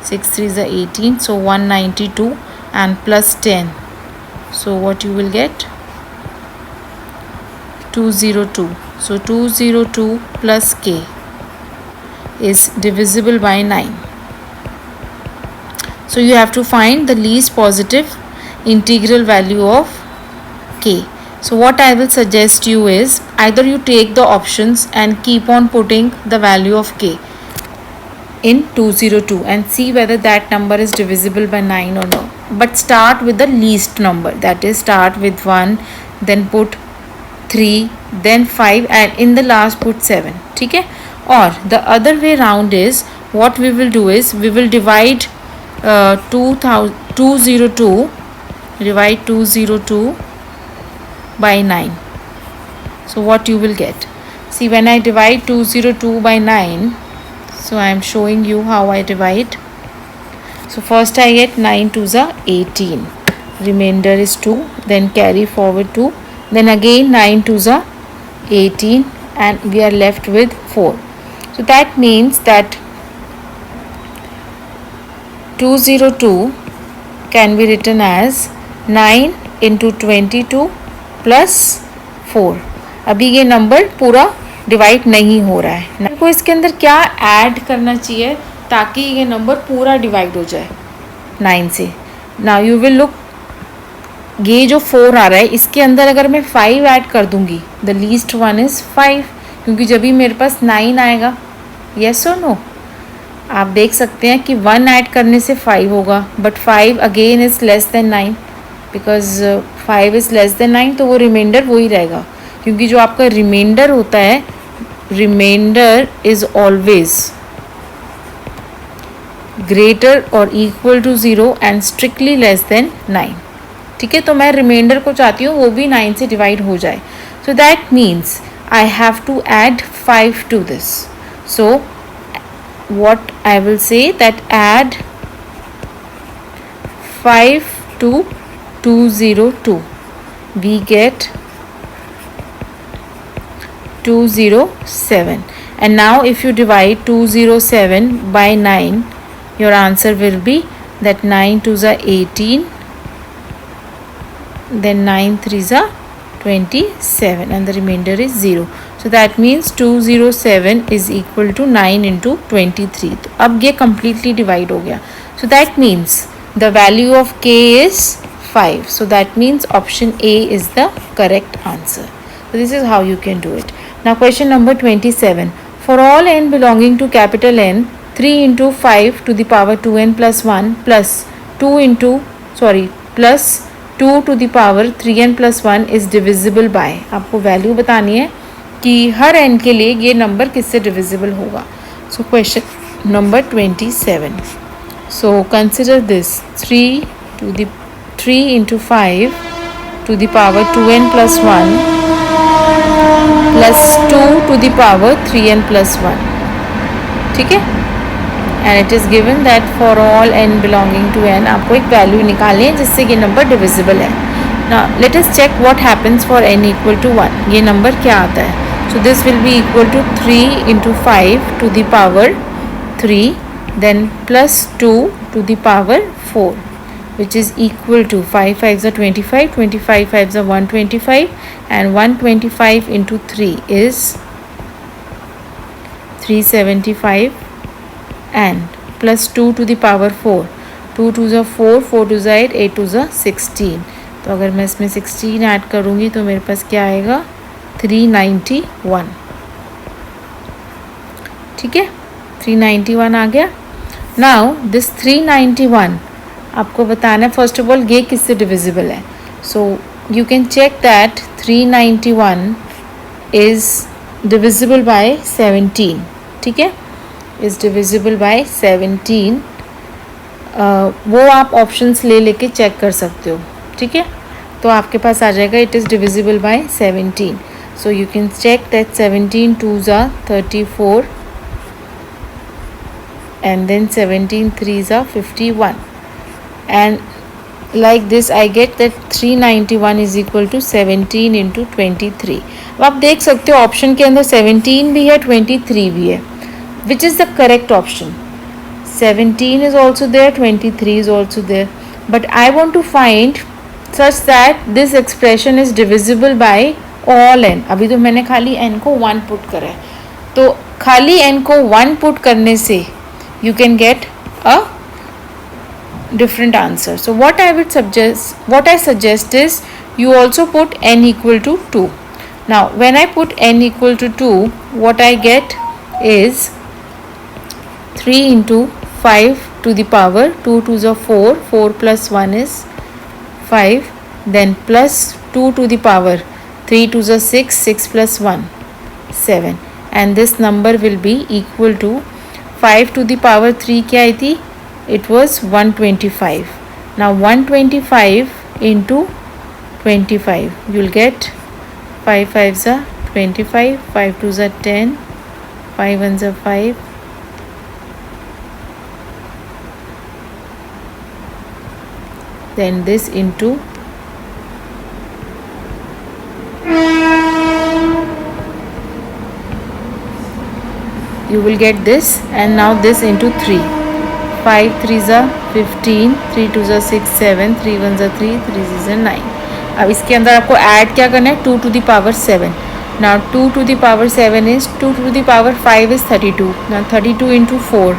6 3s are 18, so 192 and plus 10. So what you will get? 202. So 202 plus k is divisible by 9. So you have to find the least positive integral value of k. So what I will suggest you is either you take the options and keep on putting the value of k in 202 and see whether that number is divisible by 9 or no. But start with the least number, that is start with 1, then put 3, then 5, and in the last put 7. Okay? Or the other way round is, what we will do is we will divide 202 by 9. So what you will get? See, when I divide 202 by 9, so I am showing you how I divide. So first I get 9 2s are 18, remainder is 2, then carry forward 2, then again 9 2s are 18, and we are left with 4. So that means that 202 can be written as 9 into 22 plus 4। अभी ये number पूरा divide नहीं हो रहा है। मेरे को इसके अंदर क्या ऐड करना चाहिए ताकि ये नंबर पूरा डिवाइड हो जाए 9 से। नाउ यू विल लुक, ये जो 4 आ रहा है इसके अंदर अगर मैं 5 ऐड कर दूंगी, द लीस्ट वन इज़ 5, क्योंकि जब भी मेरे पास 9 आएगा। येस और नो? आप देख सकते हैं कि 1 ऐड करने से 5 होगा, but 5 again is less than 9, because 5 is less than 9, तो वो रिमाइंडर वही रहेगा। क्योंकि जो आपका रिमाइंडर होता है, रिमाइंडर इज़ ऑलवेज ग्रेटर और equal to 0 and strictly less than 9। ठीक है, तो मैं रिमाइंडर को चाहती हूँ वो भी 9 से डिवाइड हो जाए। So that means I have to add 5 to this. So what I will say that add 5 to 202, we get 207. And now if you divide 207 by 9, your answer will be that 9 2s are 18, then 9 3s are 27, and the remainder is 0. So that means 207 is equal to 9 into 23. तो अब ये completely divide हो गया. So that means the value of k is 5. So that means option A is the correct answer. So this is how you can do it. Now question number 27. For all n belonging to capital N, 3 into 5 to the power 2n plus 1 plus 2 to the power 3n plus 1 is divisible by. आपको value बतानी है कि हर n के लिए ये number किससे divisible होगा. So question number 27. So consider this 3 into 5 to the power 2n plus 1 plus 2 to the power 3n plus 1. ठीक है, and it is given that for all n belonging to n आपको एक value निकालनी है जिससे ये number divisible है. Now let us check what happens for n equal to 1. ये नंबर क्या आता है? So this will be equal to 3 into 5 to the power 3, then plus 2 to the power 4, which is equal to 5 5s are 25, 25 5s are 125, and 125 into 3 is 375, and plus 2 to the power 4, 2 2s are 4, 4 2s are 8, 8 2s are 16. तो अगर मैं इसमें 16 add करूँगी तो मेरे पास क्या आएगा? 391. ठीक है, 391 आ गया. नाउ दिस 391 आपको बताना है फर्स्ट ऑफ ऑल ये किससे डिविजिबल है. So you can check that 391 is divisible by 17. ठीक है, इज़ डिविजिबल बाय 17. वो आप ऑप्शंस ले लेके चेक कर सकते हो. ठीक है, तो आपके पास आ जाएगा it is divisible by 17. So you can check that 17 2s are 34, and then 17 3s are 51, and like this I get that 391 is equal to 17 into 23. अब आप देख सकते हो ऑप्शन के अंदर 17 भी है 23 भी है. Which is the correct option? 17 is also there, 23 is also there, but I want to find such that this expression is divisible by all n. अभी तो मैंने खाली n को 1 पुट करा है, तो खाली n को 1 पुट करने से you can get a different answer. So what I suggest is you also put n equal to 2. Now when I put n equal to 2, what I get is 3 into 5 to the power 2 2s are 4, 4 plus 1 is 5, then plus 2 to the power 3 2s are 6, 6 plus 1 7, and this number will be equal to 5 to the power 3 क्या आई थी? It was 125. Now 125 into 25, you'll get 5 5s are 25, 5 2s are 10, 5 1s are 5, then this into you will get this, and now this into 3, 5 3 ज़ा 15, 3 2 ज़ा 6 7, 3 1 ज़ा 3, 3 6 ज़ा 9. अब इसके अंदर आपको ऐड क्या करना है, 2 to the power 7. Now 2 to the power 7 is 2 to the power 5 is 32. Now 32 into 4.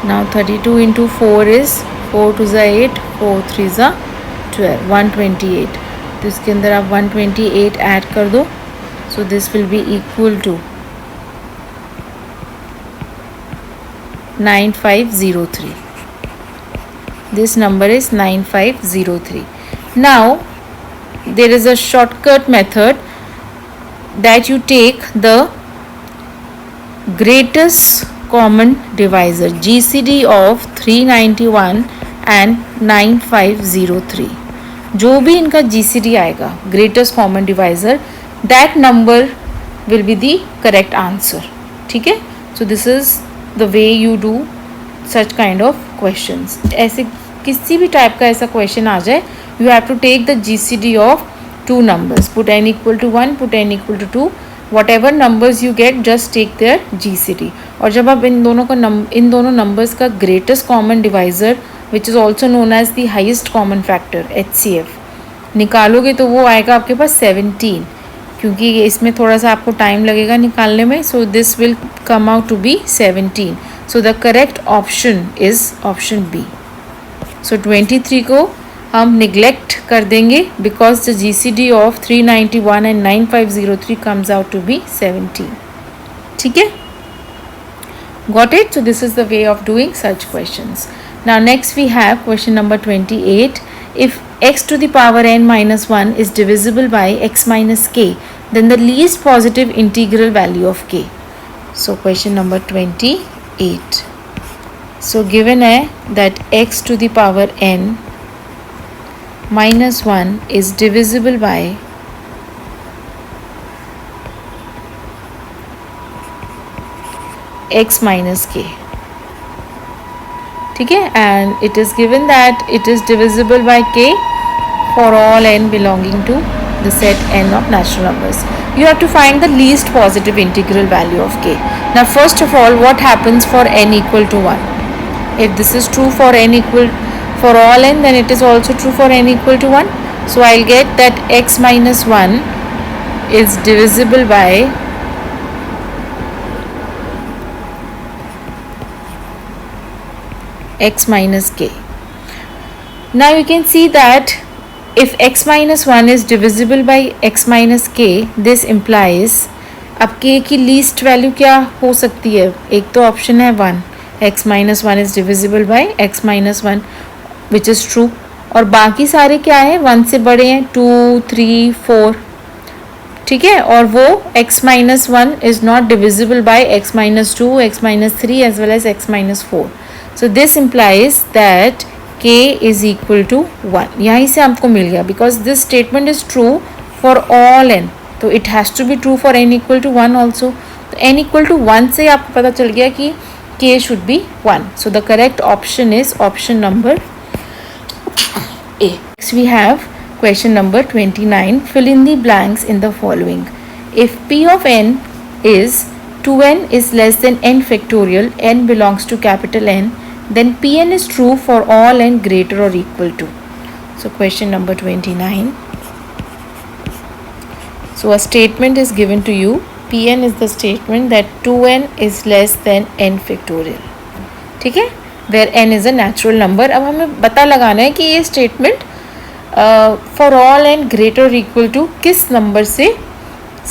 Now 32 into 4 is 4 2 ज़ा 8, 4 3 ज़ा 12, 128. तो इसके अंदर आप 128 ऐड कर दो. So this will be equal to 9503. This number is 9503. Now there is a shortcut method that you take the greatest common divisor GCD of 391 and 9503. जो भी इनका GCD आएगा, greatest common divisor, that number will be the correct answer. ठीक है. So this is the way you do such kind of questions. ऐसे किसी भी type का ऐसा क्वेश्चन आ जाए, you have to take the GCD of two numbers. Put n equal to 1, put n equal to 2. Whatever numbers you get, just take their GCD. और जब आप इन दोनों numbers का greatest common divisor, which is also known as the highest common factor HCF, निकालोगे तो वो आएगा आपके पास 17. क्योंकि इसमें थोड़ा सा आपको टाइम लगेगा निकालने में. So this will come out to be 17. So the correct option is option B. So 23 को हम निगलेक्ट कर देंगे because the GCD of 391 and 9503 comes out to be 17. ठीक है. Got it? So this is the way of doing such questions. Now next we have question number 28. If x to the power n minus 1 is divisible by x minus k, then the least positive integral value of k. So question number 28. So given that x to the power n minus 1 is divisible by x minus k. ठीक है. And it is given that it is divisible by k for all n belonging to the set n of natural numbers. You have to find the least positive integral value of k. Now first of all, what happens for n equal to 1? If this is true for n equal for all n, then it is also true for n equal to 1. So I'll get that x minus 1 is divisible by x minus k. Now you can see that if x minus 1 is divisible by x minus k, this implies अब k की least value क्या हो सकती है. एक तो option है 1, x minus 1 is divisible by x minus 1, which is true. और बाकी सारे क्या है, 1 से बड़े हैं, 2 3 4. ठीक है. और वो x minus 1 is not divisible by x minus 2, x minus 3 as well as x minus 4. So this implies that k is equal to 1. यहाँ से आपको मिल गया because this statement is true for all n. तो it has to be true for n equal to 1 also. तो n equal to 1 से आपको पता चल गया कि k should be 1. So the correct option is option number A. Next we have question number 29. Fill in the blanks in the following. If p of n is 2n is less than n factorial, n belongs to capital N, then Pn is true for all n greater or equal to. So question number 29. So a statement is given to you. Pn is the statement that 2n is less than n factorial. ठीक है. Where n is a natural number. अब हमें पता लगाना है कि ये statement for all n greater or equal to किस number से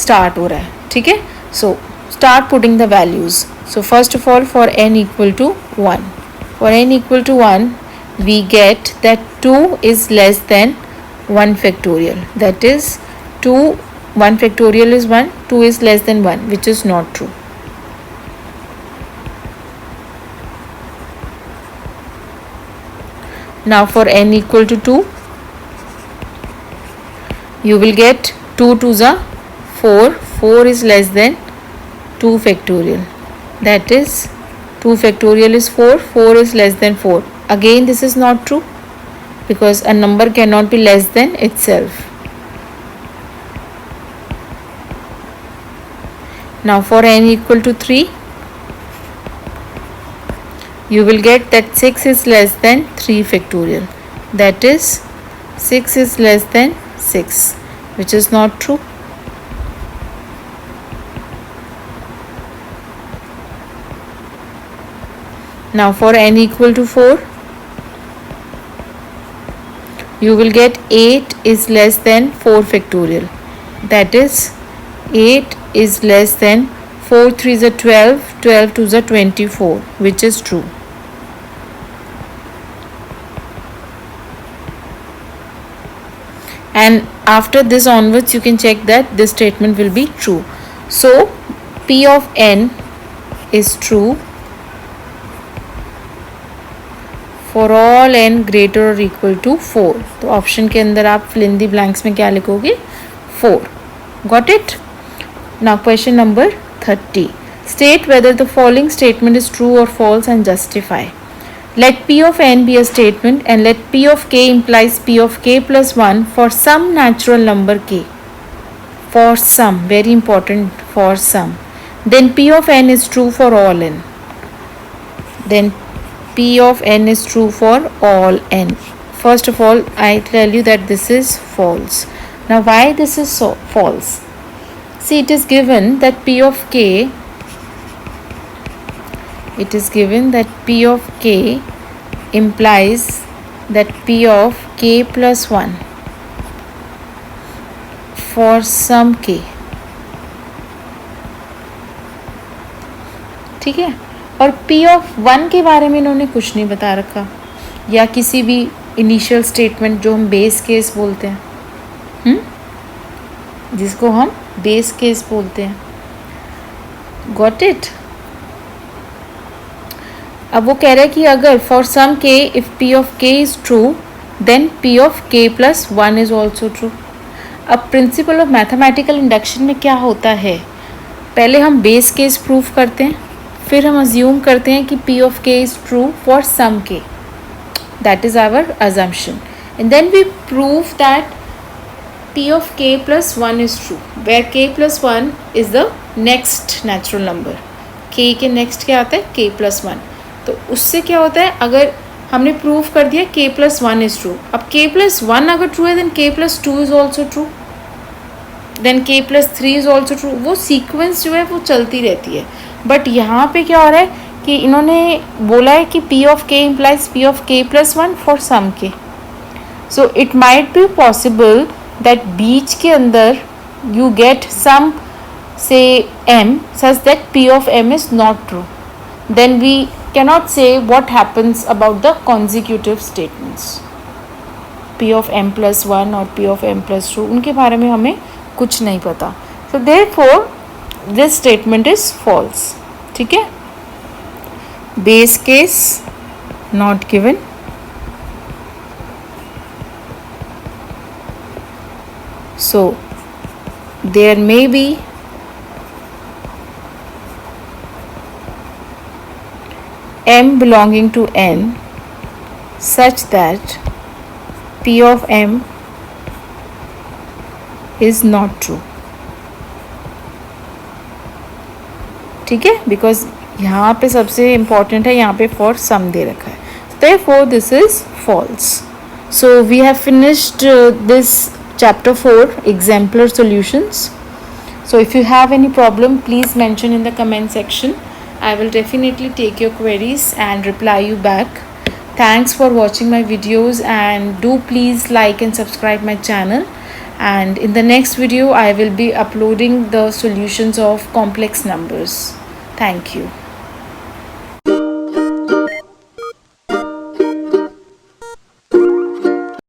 start हो रहा है. ठीक है. So start putting the values. So first of all, for n equal to 1. For n equal to 1, we get that 2 is less than 1 factorial. That is 1 factorial is 1, 2 is less than 1, which is not true. Now for n equal to 2, you will get 2 2s are 4, 4 is less than 2 factorial. That is 2 factorial is 4, 4 is less than 4. Again this is not true because a number cannot be less than itself. Now for n equal to 3, you will get that 6 is less than 3 factorial. That is 6 is less than 6, which is not true. Now for n equal to 4, you will get 8 is less than 4 factorial. That is 8 is less than 4 3s are 12, 12 2s are 24, which is true. And after this onwards, you can check that this statement will be true. So P of n is true for all n greater or equal to 4. तो option के अंदर आप fill in the blanks में क्या लिखोगे? 4. Got it? Now question number 30. State whether the following statement is true or false and justify. Let P of n be a statement and let P of k implies P of k plus 1 for some natural number k. For some, very important, for some. Then P of n is true for all n. Then P of n is true for all n. First of all, I tell you that this is false. Now why this is so false? See, it is given that P of k, it is given that P of k implies that P of k plus 1 for some k. ठीक है, और P of 1 के बारे में इन्होंने कुछ नहीं बता रखा, या किसी भी इनिशियल स्टेटमेंट जो हम बेस केस बोलते हैं, जिसको हम बेस केस बोलते हैं. Got it? अब वो कह रहा है कि अगर for some k if P of k is true then P of k plus 1 is also true. अब प्रिंसिपल ऑफ मैथमेटिकल इंडक्शन में क्या होता है, पहले हम बेस केस प्रूफ करते हैं, फिर हम अज्यूम करते हैं कि P of k is true for some k. That is our assumption. And then we prove that P of k plus 1 is true, where k plus 1 is the next natural number. k के next क्या आता है? k plus 1. तो उससे क्या होता है, अगर हमने प्रूव कर दिया k plus 1 is true, अब k plus 1 अगर ट्रू है then k plus 2 is also true, then k plus 3 is also true. वो सीक्वेंस जो है वो चलती रहती है. बट यहाँ पे क्या हो रहा है कि इन्होंने बोला है कि P of k implies P of k plus 1 for some k. So it might be possible that बीच के अंदर you get some say m such that P of m is not true. Then we cannot say what happens about the consecutive statements. P of m plus 1 और P of m plus 2 उनके बारे में हमें कुछ नहीं पता. So therefore this statement is false. ठीक है, base case not given, so there may be m belonging to n such that P of m is not true. ठीक है, बिकॉज यहाँ पे सबसे इम्पॉर्टेंट है, यहाँ पे फॉर सम दे रखा है. Therefore this is false. So we have finished this chapter 4 exemplar solutions. So if you have any problem, please mention in the comment section. I will definitely take your queries and reply you back. Thanks for watching my videos, and do please like and subscribe my channel. And in the next video I will be uploading the solutions of complex numbers. Thank you.